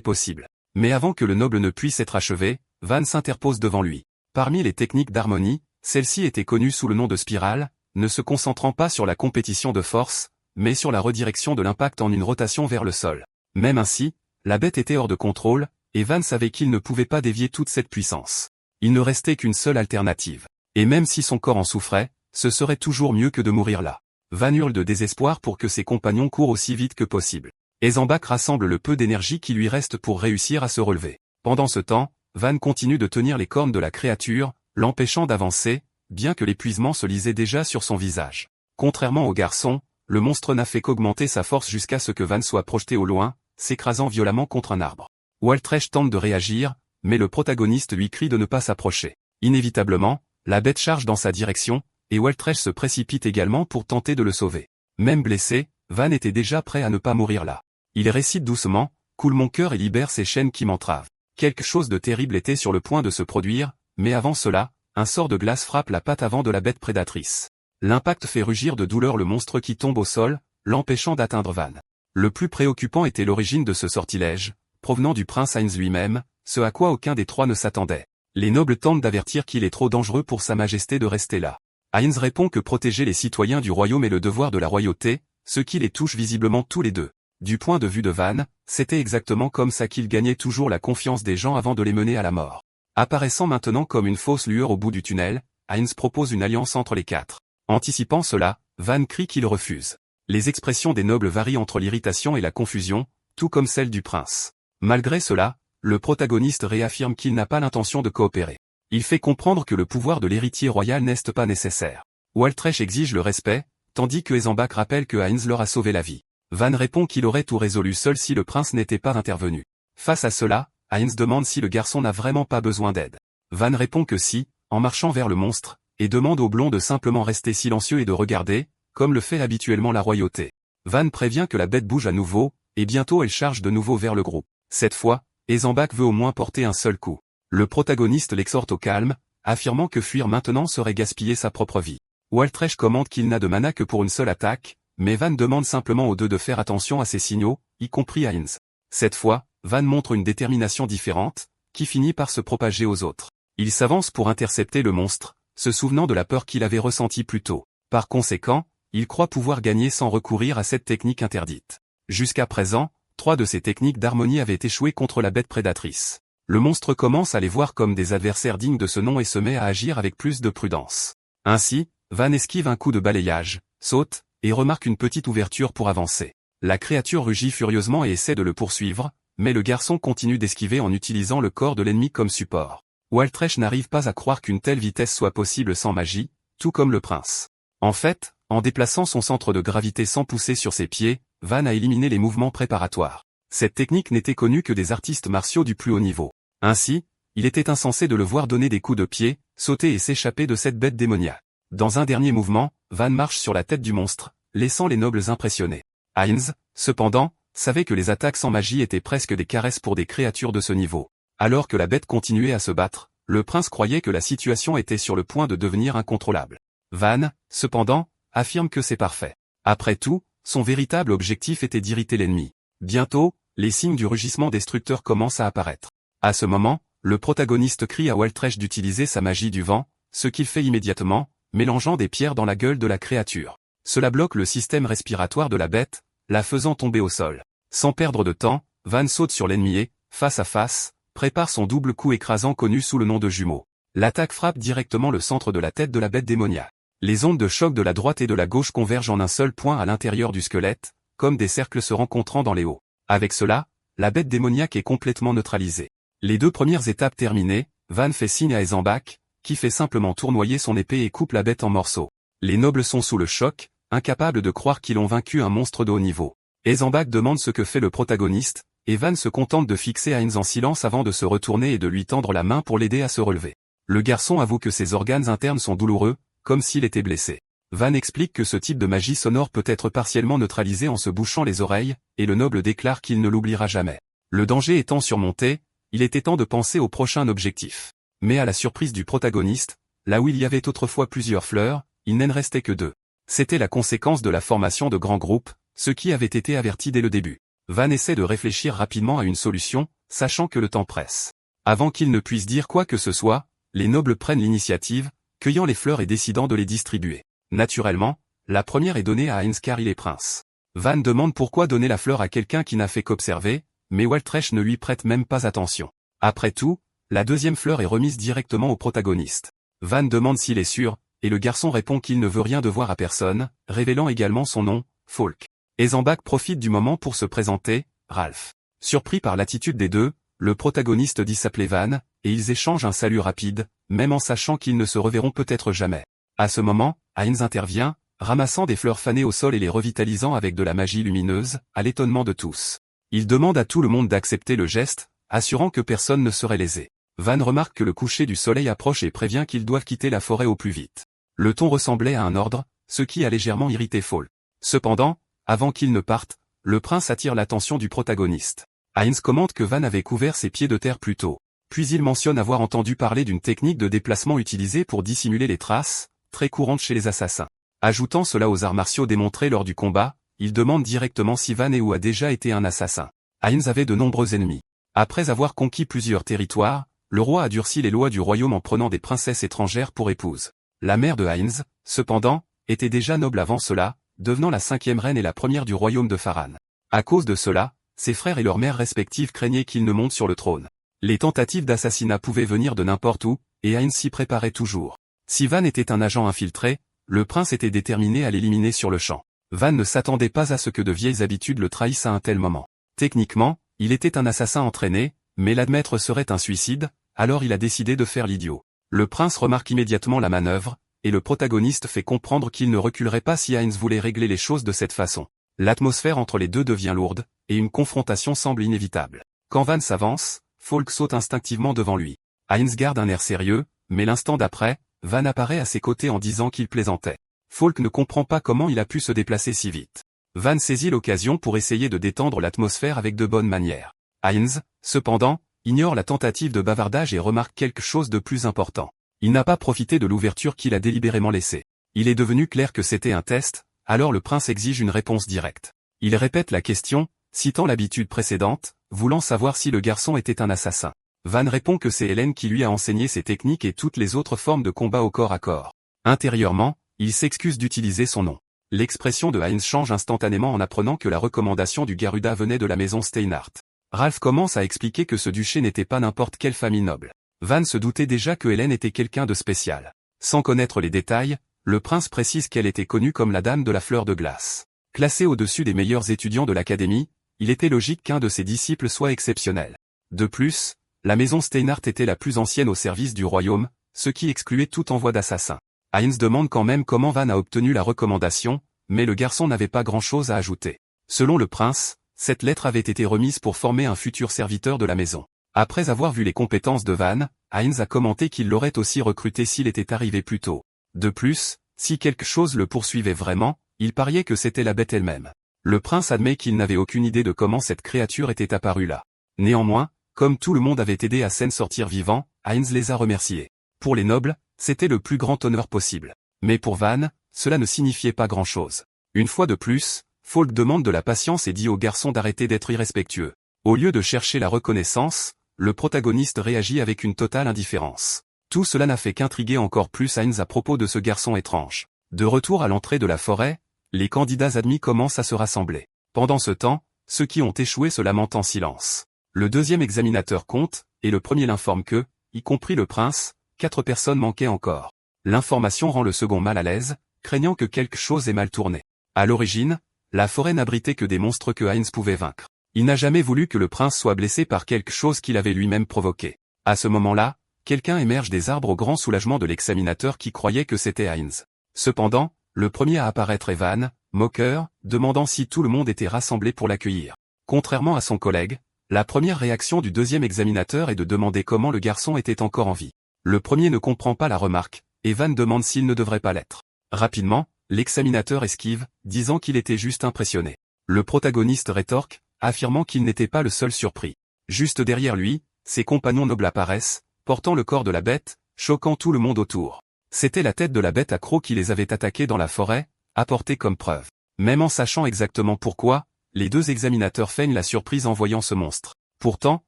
possible. Mais avant que le noble ne puisse être achevé, Van s'interpose devant lui. Parmi les techniques d'harmonie, celle-ci était connue sous le nom de spirale, ne se concentrant pas sur la compétition de force, mais sur la redirection de l'impact en une rotation vers le sol. Même ainsi, la bête était hors de contrôle, et Van savait qu'il ne pouvait pas dévier toute cette puissance. Il ne restait qu'une seule alternative. Et même si son corps en souffrait, ce serait toujours mieux que de mourir là. Van hurle de désespoir pour que ses compagnons courent aussi vite que possible. Eisenbach rassemble le peu d'énergie qui lui reste pour réussir à se relever. Pendant ce temps, Van continue de tenir les cornes de la créature, l'empêchant d'avancer, bien que l'épuisement se lisait déjà sur son visage. Contrairement au garçon, le monstre n'a fait qu'augmenter sa force jusqu'à ce que Van soit projeté au loin, s'écrasant violemment contre un arbre. Waltreich tente de réagir, mais le protagoniste lui crie de ne pas s'approcher. Inévitablement, la bête charge dans sa direction, et Waltreich se précipite également pour tenter de le sauver. Même blessé, Van était déjà prêt à ne pas mourir là. Il récite doucement, « Coule mon cœur et libère ces chaînes qui m'entravent ». Quelque chose de terrible était sur le point de se produire, mais avant cela, un sort de glace frappe la patte avant de la bête prédatrice. L'impact fait rugir de douleur le monstre qui tombe au sol, l'empêchant d'atteindre Van. Le plus préoccupant était l'origine de ce sortilège, provenant du prince Heinz lui-même, ce à quoi aucun des trois ne s'attendait. Les nobles tentent d'avertir qu'il est trop dangereux pour sa majesté de rester là. Heinz répond que protéger les citoyens du royaume est le devoir de la royauté, ce qui les touche visiblement tous les deux. Du point de vue de Van, c'était exactement comme ça qu'il gagnait toujours la confiance des gens avant de les mener à la mort. Apparaissant maintenant comme une fausse lueur au bout du tunnel, Heinz propose une alliance entre les quatre. Anticipant cela, Van crie qu'il refuse. Les expressions des nobles varient entre l'irritation et la confusion, tout comme celle du prince. Malgré cela, le protagoniste réaffirme qu'il n'a pas l'intention de coopérer. Il fait comprendre que le pouvoir de l'héritier royal n'est pas nécessaire. Waltreich exige le respect, tandis que Eisenbach rappelle que Heinz leur a sauvé la vie. Van répond qu'il aurait tout résolu seul si le prince n'était pas intervenu. Face à cela, Heinz demande si le garçon n'a vraiment pas besoin d'aide. Van répond que si, en marchant vers le monstre, et demande au blond de simplement rester silencieux et de regarder, comme le fait habituellement la royauté. Van prévient que la bête bouge à nouveau, et bientôt elle charge de nouveau vers le groupe. Cette fois, Eisenbach veut au moins porter un seul coup. Le protagoniste l'exhorte au calme, affirmant que fuir maintenant serait gaspiller sa propre vie. Waltreich commente qu'il n'a de mana que pour une seule attaque, mais Van demande simplement aux deux de faire attention à ses signaux, y compris à Heinz. Cette fois, Van montre une détermination différente, qui finit par se propager aux autres. Il s'avance pour intercepter le monstre, se souvenant de la peur qu'il avait ressentie plus tôt. Par conséquent, il croit pouvoir gagner sans recourir à cette technique interdite. Jusqu'à présent, 3 de ces techniques d'harmonie avaient échoué contre la bête prédatrice. Le monstre commence à les voir comme des adversaires dignes de ce nom et se met à agir avec plus de prudence. Ainsi, Van esquive un coup de balayage, saute, et remarque une petite ouverture pour avancer. La créature rugit furieusement et essaie de le poursuivre, mais le garçon continue d'esquiver en utilisant le corps de l'ennemi comme support. Waltreich n'arrive pas à croire qu'une telle vitesse soit possible sans magie, tout comme le prince. En fait, en déplaçant son centre de gravité sans pousser sur ses pieds, Van a éliminé les mouvements préparatoires. Cette technique n'était connue que des artistes martiaux du plus haut niveau. Ainsi, il était insensé de le voir donner des coups de pied, sauter et s'échapper de cette bête démoniaque. Dans un dernier mouvement, Van marche sur la tête du monstre, laissant les nobles impressionnés. Heinz, cependant, savait que les attaques sans magie étaient presque des caresses pour des créatures de ce niveau. Alors que la bête continuait à se battre, le prince croyait que la situation était sur le point de devenir incontrôlable. Van, cependant, affirme que c'est parfait. Après tout, son véritable objectif était d'irriter l'ennemi. Bientôt, les signes du rugissement destructeur commencent à apparaître. À ce moment, le protagoniste crie à Waltreich d'utiliser sa magie du vent, ce qu'il fait immédiatement, mélangeant des pierres dans la gueule de la créature. Cela bloque le système respiratoire de la bête, la faisant tomber au sol. Sans perdre de temps, Van saute sur l'ennemi et, face à face, prépare son double coup écrasant connu sous le nom de jumeau. L'attaque frappe directement le centre de la tête de la bête démoniaque. Les ondes de choc de la droite et de la gauche convergent en un seul point à l'intérieur du squelette, comme des cercles se rencontrant dans les hauts. Avec cela, la bête démoniaque est complètement neutralisée. Les 2 premières étapes terminées, Van fait signe à Eisenbach, qui fait simplement tournoyer son épée et coupe la bête en morceaux. Les nobles sont sous le choc, incapables de croire qu'ils ont vaincu un monstre de haut niveau. Eisenbach demande ce que fait le protagoniste, et Van se contente de fixer Heinz en silence avant de se retourner et de lui tendre la main pour l'aider à se relever. Le garçon avoue que ses organes internes sont douloureux, comme s'il était blessé. Van explique que ce type de magie sonore peut être partiellement neutralisé en se bouchant les oreilles, et le noble déclare qu'il ne l'oubliera jamais. Le danger étant surmonté, Il était temps de penser au prochain objectif. Mais à la surprise du protagoniste, là où il y avait autrefois plusieurs fleurs, il n'en restait que 2. C'était la conséquence de la formation de grands groupes, ceux qui avaient été avertis dès le début. Van essaie de réfléchir rapidement à une solution, sachant que le temps presse. Avant qu'il ne puisse dire quoi que ce soit, les nobles prennent l'initiative, cueillant les fleurs et décidant de les distribuer. Naturellement, la première est donnée à Heinz car il est prince. Van demande pourquoi donner la fleur à quelqu'un qui n'a fait qu'observer, mais Waltreich ne lui prête même pas attention. Après tout, la deuxième fleur est remise directement au protagoniste. Van demande s'il est sûr, et le garçon répond qu'il ne veut rien devoir à personne, révélant également son nom, Falk. Eisenbach profite du moment pour se présenter, Ralph. Surpris par l'attitude des deux, le protagoniste dit s'appeler Van, et ils échangent un salut rapide, même en sachant qu'ils ne se reverront peut-être jamais. À ce moment, Heinz intervient, ramassant des fleurs fanées au sol et les revitalisant avec de la magie lumineuse, à l'étonnement de tous. Il demande à tout le monde d'accepter le geste, assurant que personne ne serait lésé. Van remarque que le coucher du soleil approche et prévient qu'ils doivent quitter la forêt au plus vite. Le ton ressemblait à un ordre, ce qui a légèrement irrité Falk. Cependant, avant qu'il ne parte, le prince attire l'attention du protagoniste. Heinz commente que Van avait couvert ses pieds de terre plus tôt. Puis il mentionne avoir entendu parler d'une technique de déplacement utilisée pour dissimuler les traces, très courante chez les assassins. Ajoutant cela aux arts martiaux démontrés lors du combat, il demande directement si Van est ou a déjà été un assassin. Heinz avait de nombreux ennemis. Après avoir conquis plusieurs territoires, le roi a durci les lois du royaume en prenant des princesses étrangères pour épouses. La mère de Heinz, cependant, était déjà noble avant cela, devenant la 5e reine et la première du royaume de Faran. À cause de cela, ses frères et leurs mères respectives craignaient qu'il ne monte sur le trône. Les tentatives d'assassinat pouvaient venir de n'importe où, et Heinz s'y préparait toujours. Si Van était un agent infiltré, le prince était déterminé à l'éliminer sur le champ. Van ne s'attendait pas à ce que de vieilles habitudes le trahissent à un tel moment. Techniquement, il était un assassin entraîné, mais l'admettre serait un suicide, alors il a décidé de faire l'idiot. Le prince remarque immédiatement la manœuvre, et le protagoniste fait comprendre qu'il ne reculerait pas si Heinz voulait régler les choses de cette façon. L'atmosphère entre les deux devient lourde, et une confrontation semble inévitable. Quand Van s'avance, Falk saute instinctivement devant lui. Heinz garde un air sérieux, mais l'instant d'après, Van apparaît à ses côtés en disant qu'il plaisantait. Falk ne comprend pas comment il a pu se déplacer si vite. Van saisit l'occasion pour essayer de détendre l'atmosphère avec de bonnes manières. Heinz, cependant, ignore la tentative de bavardage et remarque quelque chose de plus important. Il n'a pas profité de l'ouverture qu'il a délibérément laissée. Il est devenu clair que c'était un test, alors le prince exige une réponse directe. Il répète la question, citant l'habitude précédente, voulant savoir si le garçon était un assassin. Van répond que c'est Hélène qui lui a enseigné ces techniques et toutes les autres formes de combat au corps à corps. Intérieurement, il s'excuse d'utiliser son nom. L'expression de Heinz change instantanément en apprenant que la recommandation du Garuda venait de la maison Steinhardt. Ralph commence à expliquer que ce duché n'était pas n'importe quelle famille noble. Van se doutait déjà que Hélène était quelqu'un de spécial. Sans connaître les détails, le prince précise qu'elle était connue comme la dame de la fleur de glace. Classée au-dessus des meilleurs étudiants de l'académie, il était logique qu'un de ses disciples soit exceptionnel. De plus, la maison Steinhardt était la plus ancienne au service du royaume, ce qui excluait tout envoi d'assassins. Heinz demande quand même comment Van a obtenu la recommandation, mais le garçon n'avait pas grand-chose à ajouter. Selon le prince, cette lettre avait été remise pour former un futur serviteur de la maison. Après avoir vu les compétences de Van, Heinz a commenté qu'il l'aurait aussi recruté s'il était arrivé plus tôt. De plus, si quelque chose le poursuivait vraiment, il pariait que c'était la bête elle-même. Le prince admet qu'il n'avait aucune idée de comment cette créature était apparue là. Néanmoins, comme tout le monde avait aidé à s'en sortir vivant, Heinz les a remerciés. Pour les nobles, c'était le plus grand honneur possible. Mais pour Van, cela ne signifiait pas grand-chose. Une fois de plus, Falk demande de la patience et dit au garçon d'arrêter d'être irrespectueux. Au lieu de chercher la reconnaissance, le protagoniste réagit avec une totale indifférence. Tout cela n'a fait qu'intriguer encore plus Heinz à propos de ce garçon étrange. De retour à l'entrée de la forêt, les candidats admis commencent à se rassembler. Pendant ce temps, ceux qui ont échoué se lamentent en silence. Le deuxième examinateur compte, et le premier l'informe que, y compris le prince, 4 personnes manquaient encore. L'information rend le second mal à l'aise, craignant que quelque chose ait mal tourné. À l'origine, la forêt n'abritait que des monstres que Heinz pouvait vaincre. Il n'a jamais voulu que le prince soit blessé par quelque chose qu'il avait lui-même provoqué. À ce moment-là, quelqu'un émerge des arbres au grand soulagement de l'examinateur qui croyait que c'était Heinz. Cependant, le premier à apparaître est Van, moqueur, demandant si tout le monde était rassemblé pour l'accueillir. Contrairement à son collègue, la première réaction du deuxième examinateur est de demander comment le garçon était encore en vie. Le premier ne comprend pas la remarque, et Van demande s'il ne devrait pas l'être. Rapidement, l'examinateur esquive, disant qu'il était juste impressionné. Le protagoniste rétorque, affirmant qu'il n'était pas le seul surpris. Juste derrière lui, ses compagnons nobles apparaissent, portant le corps de la bête, choquant tout le monde autour. C'était la tête de la bête à crocs qui les avait attaqués dans la forêt, apportée comme preuve. Même en sachant exactement pourquoi, les deux examinateurs feignent la surprise en voyant ce monstre. Pourtant,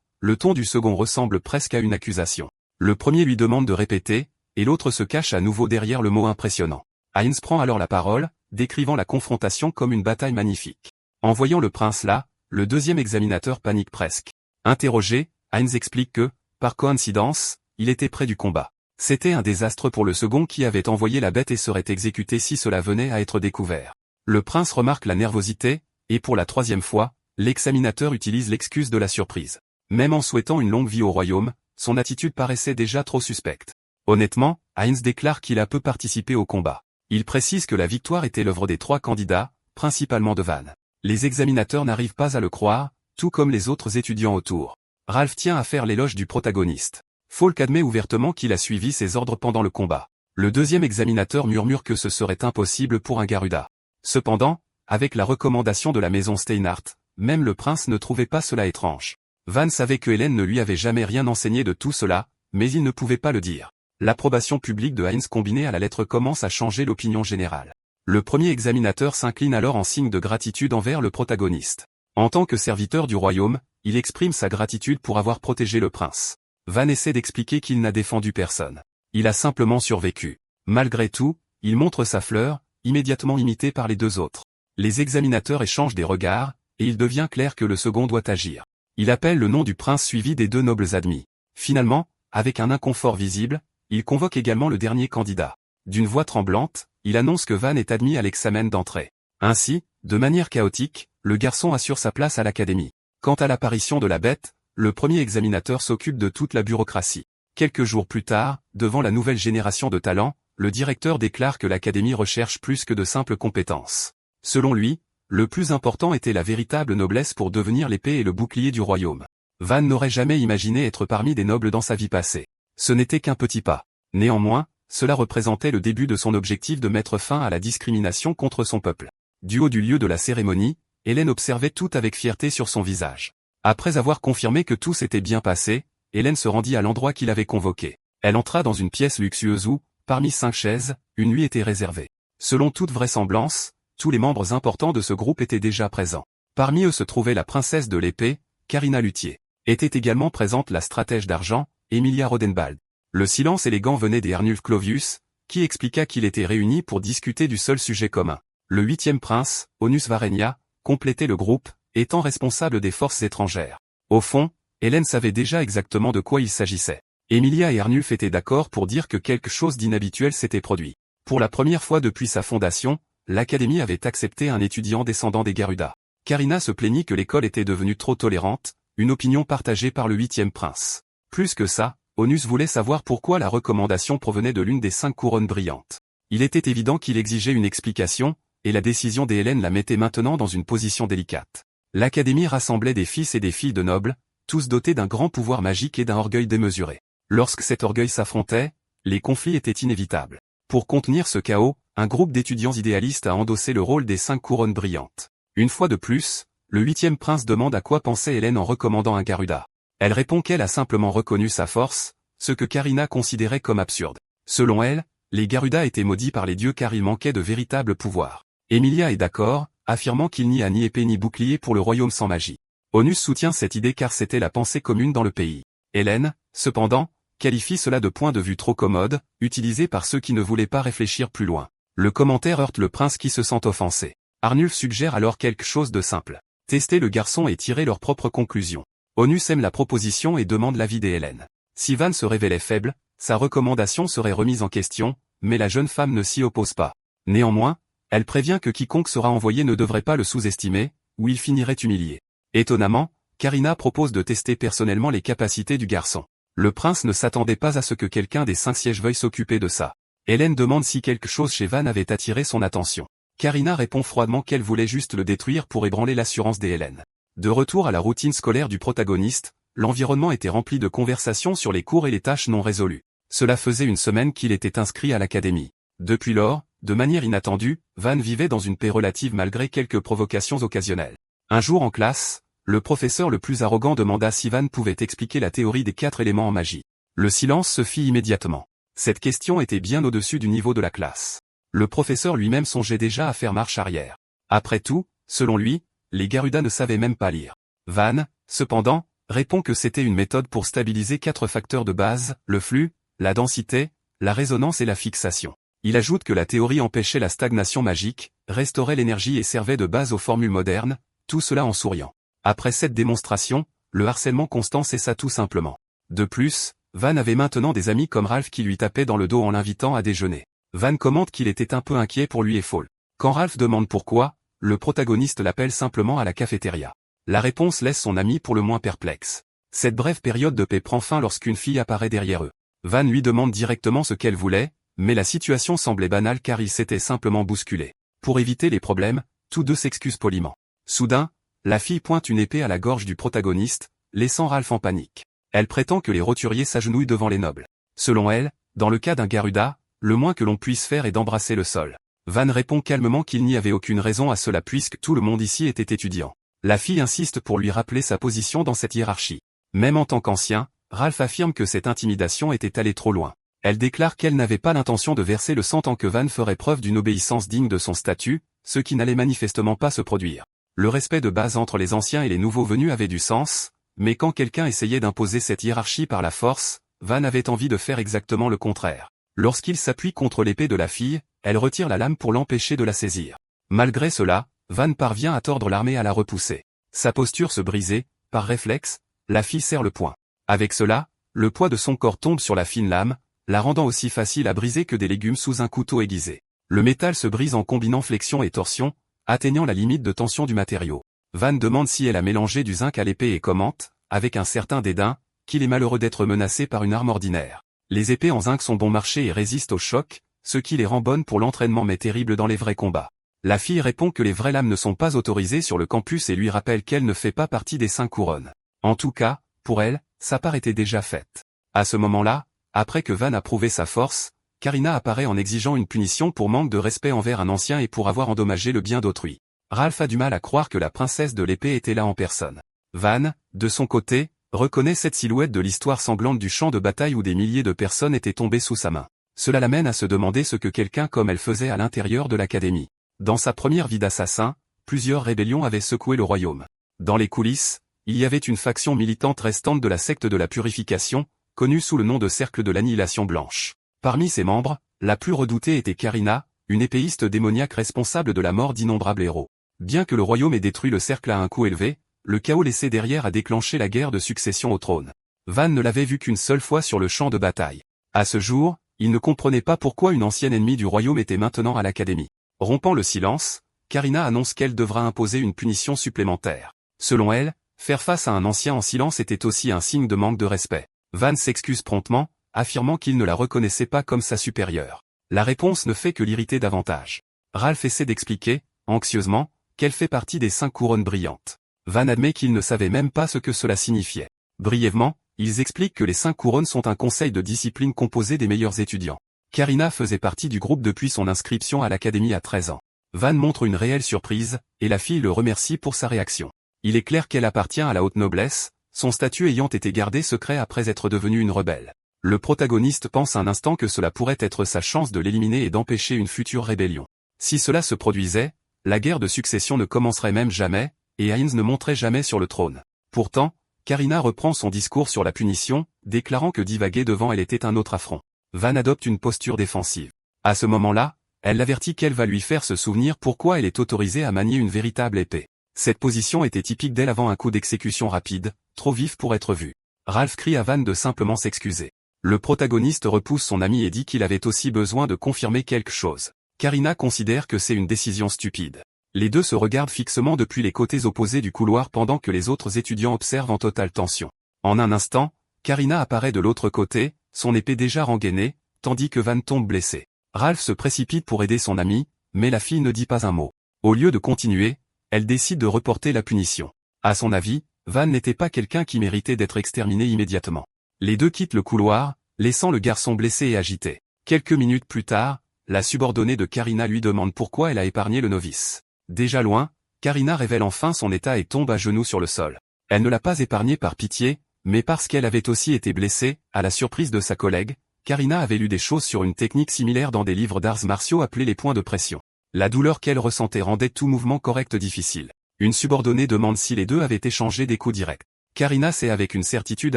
le ton du second ressemble presque à une accusation. Le premier lui demande de répéter, et l'autre se cache à nouveau derrière le mot impressionnant. Heinz prend alors la parole, décrivant la confrontation comme une bataille magnifique. En voyant le prince là, le deuxième examinateur panique presque. Interrogé, Heinz explique que, par coïncidence, il était près du combat. C'était un désastre pour le second qui avait envoyé la bête et serait exécuté si cela venait à être découvert. Le prince remarque la nervosité, et pour la troisième fois, l'examinateur utilise l'excuse de la surprise. Même en souhaitant une longue vie au royaume, son attitude paraissait déjà trop suspecte. Honnêtement, Heinz déclare qu'il a peu participé au combat. Il précise que la victoire était l'œuvre des 3 candidats, principalement de Van. Les examinateurs n'arrivent pas à le croire, tout comme les autres étudiants autour. Ralph tient à faire l'éloge du protagoniste. Falk admet ouvertement qu'il a suivi ses ordres pendant le combat. Le deuxième examinateur murmure que ce serait impossible pour un Garuda. Cependant, avec la recommandation de la maison Steinhardt, même le prince ne trouvait pas cela étrange. Van savait que Hélène ne lui avait jamais rien enseigné de tout cela, mais il ne pouvait pas le dire. L'approbation publique de Heinz combinée à la lettre commence à changer l'opinion générale. Le premier examinateur s'incline alors en signe de gratitude envers le protagoniste. En tant que serviteur du royaume, il exprime sa gratitude pour avoir protégé le prince. Van essaie d'expliquer qu'il n'a défendu personne. Il a simplement survécu. Malgré tout, il montre sa fleur, immédiatement imitée par les deux autres. Les examinateurs échangent des regards, et il devient clair que le second doit agir. Il appelle le nom du prince suivi des deux nobles admis. Finalement, avec un inconfort visible, il convoque également le dernier candidat. D'une voix tremblante, il annonce que Van est admis à l'examen d'entrée. Ainsi, de manière chaotique, le garçon assure sa place à l'académie. Quant à l'apparition de la bête, le premier examinateur s'occupe de toute la bureaucratie. Quelques jours plus tard, devant la nouvelle génération de talents, le directeur déclare que l'académie recherche plus que de simples compétences. Selon lui, le plus important était la véritable noblesse pour devenir l'épée et le bouclier du royaume. Van n'aurait jamais imaginé être parmi des nobles dans sa vie passée. Ce n'était qu'un petit pas. Néanmoins, cela représentait le début de son objectif de mettre fin à la discrimination contre son peuple. Du haut du lieu de la cérémonie, Hélène observait tout avec fierté sur son visage. Après avoir confirmé que tout s'était bien passé, Hélène se rendit à l'endroit qu'il avait convoqué. Elle entra dans une pièce luxueuse où, parmi 5 chaises, une lui était réservée. Selon toute vraisemblance, tous les membres importants de ce groupe étaient déjà présents. Parmi eux se trouvait la princesse de l'épée, Carina Luthier. Était également présente la stratège d'argent, Emilia Rodenbald. Le silence élégant venait d'Ernulf Clovius, qui expliqua qu'il était réuni pour discuter du seul sujet commun. Le 8e prince, Onus Varenia, complétait le groupe, étant responsable des forces étrangères. Au fond, Hélène savait déjà exactement de quoi il s'agissait. Emilia et Ernulf étaient d'accord pour dire que quelque chose d'inhabituel s'était produit. Pour la première fois depuis sa fondation, l'Académie avait accepté un étudiant descendant des Garuda. Carina se plaignit que l'école était devenue trop tolérante, une opinion partagée par le 8e prince. Plus que ça, Onus voulait savoir pourquoi la recommandation provenait de l'une des 5 couronnes brillantes. Il était évident qu'il exigeait une explication, et la décision d'Hélène la mettait maintenant dans une position délicate. L'Académie rassemblait des fils et des filles de nobles, tous dotés d'un grand pouvoir magique et d'un orgueil démesuré. Lorsque cet orgueil s'affrontait, les conflits étaient inévitables. Pour contenir ce chaos, un groupe d'étudiants idéalistes a endossé le rôle des 5 couronnes brillantes. Une fois de plus, le 8e prince demande à quoi pensait Hélène en recommandant un Garuda. Elle répond qu'elle a simplement reconnu sa force, ce que Carina considérait comme absurde. Selon elle, les Garuda étaient maudits par les dieux car ils manquaient de véritables pouvoirs. Emilia est d'accord, affirmant qu'il n'y a ni épée ni bouclier pour le royaume sans magie. Onus soutient cette idée car c'était la pensée commune dans le pays. Hélène, cependant, qualifie cela de point de vue trop commode, utilisé par ceux qui ne voulaient pas réfléchir plus loin. Le commentaire heurte le prince qui se sent offensé. Arnulf suggère alors quelque chose de simple. Tester le garçon et tirer leurs propres conclusions. Onus aime la proposition et demande l'avis d'Hélène. Si Van se révélait faible, sa recommandation serait remise en question, mais la jeune femme ne s'y oppose pas. Néanmoins, elle prévient que quiconque sera envoyé ne devrait pas le sous-estimer, ou il finirait humilié. Étonnamment, Carina propose de tester personnellement les capacités du garçon. Le prince ne s'attendait pas à ce que quelqu'un des 5 sièges veuille s'occuper de ça. Hélène demande si quelque chose chez Van avait attiré son attention. Carina répond froidement qu'elle voulait juste le détruire pour ébranler l'assurance des Hélènes. De retour à la routine scolaire du protagoniste, l'environnement était rempli de conversations sur les cours et les tâches non résolues. Cela faisait une semaine qu'il était inscrit à l'académie. Depuis lors, de manière inattendue, Van vivait dans une paix relative malgré quelques provocations occasionnelles. Un jour en classe, Le professeur le plus arrogant demanda si Van pouvait expliquer la théorie des 4 éléments en magie. Le silence se fit immédiatement. Cette question était bien au-dessus du niveau de la classe. Le professeur lui-même songeait déjà à faire marche arrière. Après tout, selon lui, les Garuda ne savaient même pas lire. Van, cependant, répond que c'était une méthode pour stabiliser 4 facteurs de base, le flux, la densité, la résonance et la fixation. Il ajoute que la théorie empêchait la stagnation magique, restaurait l'énergie et servait de base aux formules modernes, tout cela en souriant. Après cette démonstration, le harcèlement constant cessa tout simplement. De plus, Van avait maintenant des amis comme Ralph qui lui tapaient dans le dos en l'invitant à déjeuner. Van commente qu'il était un peu inquiet pour lui et Fall. Quand Ralph demande pourquoi, le protagoniste l'appelle simplement à la cafétéria. La réponse laisse son ami pour le moins perplexe. Cette brève période de paix prend fin lorsqu'une fille apparaît derrière eux. Van lui demande directement ce qu'elle voulait, mais la situation semblait banale car il s'était simplement bousculé. Pour éviter les problèmes, tous deux s'excusent poliment. Soudain, la fille pointe une épée à la gorge du protagoniste, laissant Ralph en panique. Elle prétend que les roturiers s'agenouillent devant les nobles. Selon elle, dans le cas d'un Garuda, le moins que l'on puisse faire est d'embrasser le sol. Van répond calmement qu'il n'y avait aucune raison à cela puisque tout le monde ici était étudiant. La fille insiste pour lui rappeler sa position dans cette hiérarchie. Même en tant qu'ancien, Ralph affirme que cette intimidation était allée trop loin. Elle déclare qu'elle n'avait pas l'intention de verser le sang tant que Van ferait preuve d'une obéissance digne de son statut, ce qui n'allait manifestement pas se produire. Le respect de base entre les anciens et les nouveaux venus avait du sens, mais quand quelqu'un essayait d'imposer cette hiérarchie par la force, Van avait envie de faire exactement le contraire. Lorsqu'il s'appuie contre l'épée de la fille, elle retire la lame pour l'empêcher de la saisir. Malgré cela, Van parvient à tordre l'armée à la repousser. Sa posture se brisait, par réflexe, la fille serre le poing. Avec cela, le poids de son corps tombe sur la fine lame, la rendant aussi facile à briser que des légumes sous un couteau aiguisé. Le métal se brise en combinant flexion et torsion, atteignant la limite de tension du matériau. Van demande si elle a mélangé du zinc à l'épée et commente, avec un certain dédain, qu'il est malheureux d'être menacé par une arme ordinaire. Les épées en zinc sont bon marché et résistent au choc, ce qui les rend bonnes pour l'entraînement mais terribles dans les vrais combats. La fille répond que les vraies lames ne sont pas autorisées sur le campus et lui rappelle qu'elle ne fait pas partie des 5 couronnes. En tout cas, pour elle, sa part était déjà faite. À ce moment-là, après que Van a prouvé sa force, Karina apparaît en exigeant une punition pour manque de respect envers un ancien et pour avoir endommagé le bien d'autrui. Ralph a du mal à croire que la princesse de l'épée était là en personne. Van, de son côté, reconnaît cette silhouette de l'histoire sanglante du champ de bataille où des milliers de personnes étaient tombées sous sa main. Cela l'amène à se demander ce que quelqu'un comme elle faisait à l'intérieur de l'académie. Dans sa première vie d'assassin, plusieurs rébellions avaient secoué le royaume. Dans les coulisses, il y avait une faction militante restante de la secte de la purification, connue sous le nom de Cercle de l'Annihilation Blanche. Parmi ses membres, la plus redoutée était Karina, une épéiste démoniaque responsable de la mort d'innombrables héros. Bien que le royaume ait détruit le cercle à un coup élevé, le chaos laissé derrière a déclenché la guerre de succession au trône. Van ne l'avait vu qu'une seule fois sur le champ de bataille. À ce jour, il ne comprenait pas pourquoi une ancienne ennemie du royaume était maintenant à l'académie. Rompant le silence, Karina annonce qu'elle devra imposer une punition supplémentaire. Selon elle, faire face à un ancien en silence était aussi un signe de manque de respect. Van s'excuse promptement, affirmant qu'il ne la reconnaissait pas comme sa supérieure. La réponse ne fait que l'irriter davantage. Ralph essaie d'expliquer, anxieusement, qu'elle fait partie des 5 couronnes brillantes. Van admet qu'il ne savait même pas ce que cela signifiait. Brièvement, ils expliquent que les 5 couronnes sont un conseil de discipline composé des meilleurs étudiants. Karina faisait partie du groupe depuis son inscription à l'académie à 13 ans. Van montre une réelle surprise, et la fille le remercie pour sa réaction. Il est clair qu'elle appartient à la haute noblesse, son statut ayant été gardé secret après être devenue une rebelle. Le protagoniste pense un instant que cela pourrait être sa chance de l'éliminer et d'empêcher une future rébellion. Si cela se produisait, la guerre de succession ne commencerait même jamais, et Heinz ne monterait jamais sur le trône. Pourtant, Karina reprend son discours sur la punition, déclarant que divaguer devant elle était un autre affront. Van adopte une posture défensive. À ce moment-là, elle l'avertit qu'elle va lui faire se souvenir pourquoi elle est autorisée à manier une véritable épée. Cette position était typique d'elle avant un coup d'exécution rapide, trop vif pour être vu. Ralph crie à Van de simplement s'excuser. Le protagoniste repousse son ami et dit qu'il avait aussi besoin de confirmer quelque chose. Karina considère que c'est une décision stupide. Les deux se regardent fixement depuis les côtés opposés du couloir pendant que les autres étudiants observent en totale tension. En un instant, Karina apparaît de l'autre côté, son épée déjà rengainée, tandis que Van tombe blessé. Ralph se précipite pour aider son ami, mais la fille ne dit pas un mot. Au lieu de continuer, elle décide de reporter la punition. À son avis, Van n'était pas quelqu'un qui méritait d'être exterminé immédiatement. Les deux quittent le couloir, laissant le garçon blessé et agité. Quelques minutes plus tard, la subordonnée de Karina lui demande pourquoi elle a épargné le novice. Déjà loin, Karina révèle enfin son état et tombe à genoux sur le sol. Elle ne l'a pas épargnée par pitié, mais parce qu'elle avait aussi été blessée. À la surprise de sa collègue, Karina avait lu des choses sur une technique similaire dans des livres d'arts martiaux appelés les points de pression. La douleur qu'elle ressentait rendait tout mouvement correct difficile. Une subordonnée demande si les deux avaient échangé des coups directs. Karina sait avec une certitude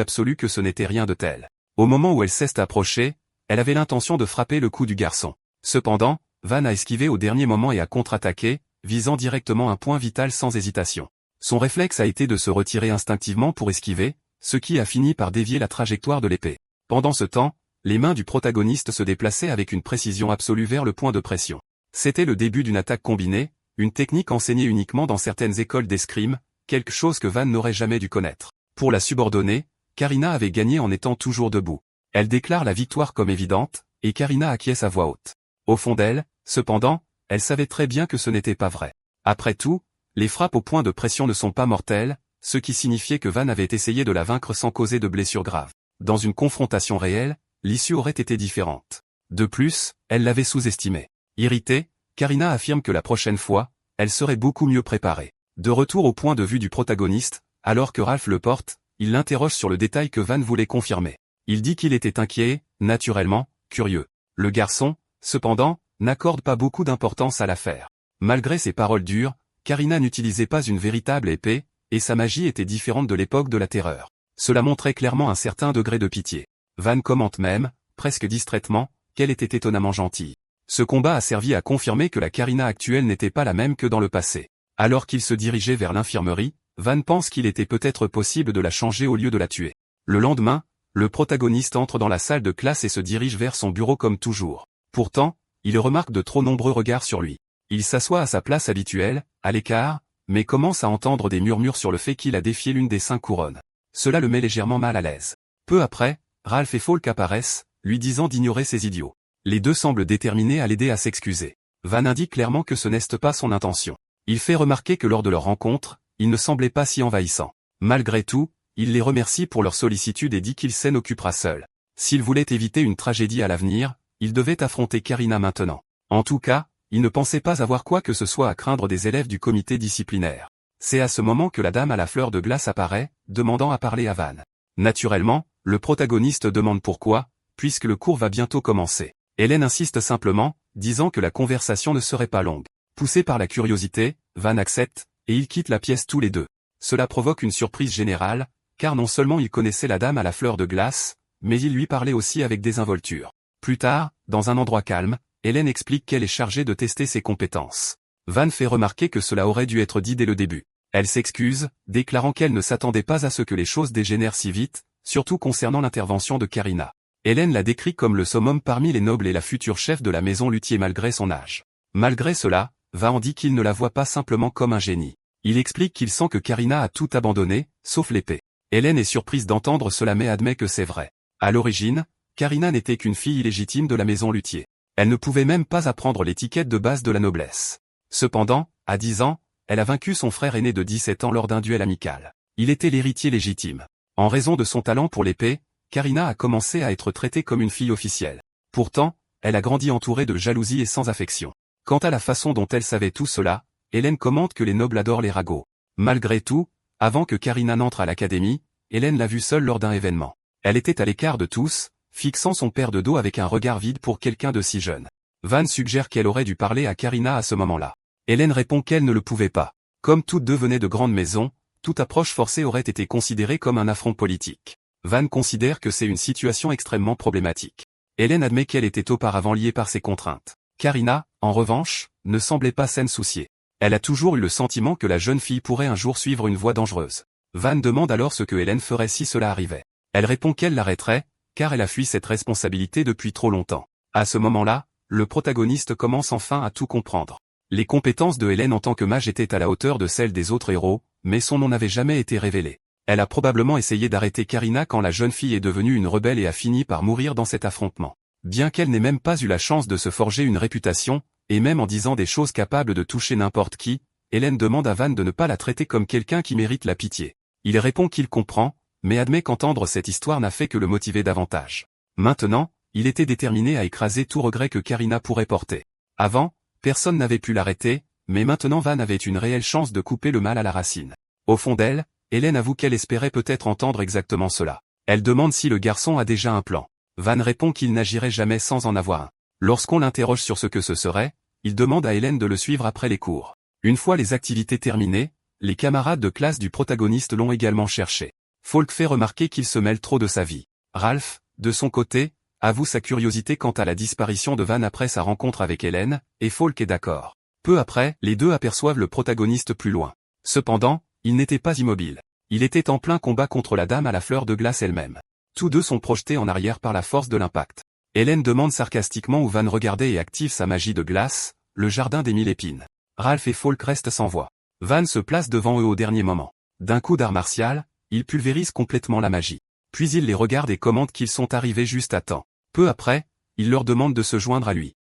absolue que ce n'était rien de tel. Au moment où elle s'est approchée, elle avait l'intention de frapper le cou du garçon. Cependant, Van a esquivé au dernier moment et a contre-attaqué, visant directement un point vital sans hésitation. Son réflexe a été de se retirer instinctivement pour esquiver, ce qui a fini par dévier la trajectoire de l'épée. Pendant ce temps, les mains du protagoniste se déplaçaient avec une précision absolue vers le point de pression. C'était le début d'une attaque combinée, une technique enseignée uniquement dans certaines écoles d'escrime, quelque chose que Van n'aurait jamais dû connaître. Pour la subordonnée, Karina avait gagné en étant toujours debout. Elle déclare la victoire comme évidente, et Karina acquiesce à voix haute. Au fond d'elle, cependant, elle savait très bien que ce n'était pas vrai. Après tout, les frappes au point de pression ne sont pas mortelles, ce qui signifiait que Van avait essayé de la vaincre sans causer de blessures graves. Dans une confrontation réelle, l'issue aurait été différente. De plus, elle l'avait sous-estimé. Irritée, Karina affirme que la prochaine fois, elle serait beaucoup mieux préparée. De retour au point de vue du protagoniste, alors que Ralph le porte, il l'interroge sur le détail que Van voulait confirmer. Il dit qu'il était inquiet, naturellement, curieux. Le garçon, cependant, n'accorde pas beaucoup d'importance à l'affaire. Malgré ses paroles dures, Karina n'utilisait pas une véritable épée, et sa magie était différente de l'époque de la terreur. Cela montrait clairement un certain degré de pitié. Van commente même, presque distraitement, qu'elle était étonnamment gentille. Ce combat a servi à confirmer que la Karina actuelle n'était pas la même que dans le passé. Alors qu'il se dirigeait vers l'infirmerie, Van pense qu'il était peut-être possible de la changer au lieu de la tuer. Le lendemain, le protagoniste entre dans la salle de classe et se dirige vers son bureau comme toujours. Pourtant, il remarque de trop nombreux regards sur lui. Il s'assoit à sa place habituelle, à l'écart, mais commence à entendre des murmures sur le fait qu'il a défié l'une des 5 couronnes. Cela le met légèrement mal à l'aise. Peu après, Ralph et Falk apparaissent, lui disant d'ignorer ces idiots. Les deux semblent déterminés à l'aider à s'excuser. Van indique clairement que ce n'est pas son intention. Il fait remarquer que lors de leur rencontre, il ne semblait pas si envahissant. Malgré tout, il les remercie pour leur sollicitude et dit qu'il s'en occupera seul. S'il voulait éviter une tragédie à l'avenir, il devait affronter Karina maintenant. En tout cas, il ne pensait pas avoir quoi que ce soit à craindre des élèves du comité disciplinaire. C'est à ce moment que la dame à la fleur de glace apparaît, demandant à parler à Van. Naturellement, le protagoniste demande pourquoi, puisque le cours va bientôt commencer. Hélène insiste simplement, disant que la conversation ne serait pas longue. Poussé par la curiosité, Van accepte, et ils quittent la pièce tous les deux. Cela provoque une surprise générale, car non seulement il connaissait la dame à la fleur de glace, mais il lui parlait aussi avec désinvolture. Plus tard, dans un endroit calme, Hélène explique qu'elle est chargée de tester ses compétences. Van fait remarquer que cela aurait dû être dit dès le début. Elle s'excuse, déclarant qu'elle ne s'attendait pas à ce que les choses dégénèrent si vite, surtout concernant l'intervention de Karina. Hélène la décrit comme le summum parmi les nobles et la future chef de la maison Luthier malgré son âge. Malgré cela, Van dit qu'il ne la voit pas simplement comme un génie. Il explique qu'il sent que Karina a tout abandonné, sauf l'épée. Hélène est surprise d'entendre cela mais admet que c'est vrai. À l'origine, Karina n'était qu'une fille illégitime de la maison Luthier. Elle ne pouvait même pas apprendre l'étiquette de base de la noblesse. Cependant, à 10 ans, elle a vaincu son frère aîné de 17 ans lors d'un duel amical. Il était l'héritier légitime. En raison de son talent pour l'épée, Karina a commencé à être traitée comme une fille officielle. Pourtant, elle a grandi entourée de jalousie et sans affection. Quant à la façon dont elle savait tout cela, Hélène commente que les nobles adorent les ragots. Malgré tout, avant que Karina n'entre à l'académie, Hélène l'a vue seule lors d'un événement. Elle était à l'écart de tous, fixant son père de dos avec un regard vide pour quelqu'un de si jeune. Van suggère qu'elle aurait dû parler à Karina à ce moment-là. Hélène répond qu'elle ne le pouvait pas. Comme toutes deux venaient de grandes maisons, toute approche forcée aurait été considérée comme un affront politique. Van considère que c'est une situation extrêmement problématique. Hélène admet qu'elle était auparavant liée par ses contraintes. Karina, en revanche, ne semblait pas s'en soucier. Elle a toujours eu le sentiment que la jeune fille pourrait un jour suivre une voie dangereuse. Van demande alors ce que Hélène ferait si cela arrivait. Elle répond qu'elle l'arrêterait, car elle a fui cette responsabilité depuis trop longtemps. À ce moment-là, le protagoniste commence enfin à tout comprendre. Les compétences de Hélène en tant que mage étaient à la hauteur de celles des autres héros, mais son nom n'avait jamais été révélé. Elle a probablement essayé d'arrêter Karina quand la jeune fille est devenue une rebelle et a fini par mourir dans cet affrontement. Bien qu'elle n'ait même pas eu la chance de se forger une réputation, et même en disant des choses capables de toucher n'importe qui, Hélène demande à Van de ne pas la traiter comme quelqu'un qui mérite la pitié. Il répond qu'il comprend, mais admet qu'entendre cette histoire n'a fait que le motiver davantage. Maintenant, il était déterminé à écraser tout regret que Karina pourrait porter. Avant, personne n'avait pu l'arrêter, Mais maintenant Van avait une réelle chance de couper le mal à la racine. Au fond d'elle, Hélène avoue qu'elle espérait peut-être entendre exactement cela. Elle demande si le garçon a déjà un plan. Van répond qu'il n'agirait jamais sans en avoir un. Lorsqu'on l'interroge sur ce que ce serait, il demande à Hélène de le suivre après les cours. Une fois les activités terminées, les camarades de classe du protagoniste l'ont également cherché. Falk fait remarquer qu'il se mêle trop de sa vie. Ralph, de son côté, avoue sa curiosité quant à la disparition de Van après sa rencontre avec Hélène, et Falk est d'accord. Peu après, les deux aperçoivent le protagoniste plus loin. Cependant, il n'était pas immobile. Il était en plein combat contre la dame à la fleur de glace elle-même. Tous deux sont projetés en arrière par la force de l'impact. Hélène demande sarcastiquement où Van regardait et active sa magie de glace, le jardin des 1000 épines. Ralph et Falk restent sans voix. Van se place devant eux au dernier moment. D'un coup d'art martial, il pulvérise complètement la magie. Puis il les regarde et commente qu'ils sont arrivés juste à temps. Peu après, il leur demande de se joindre à lui.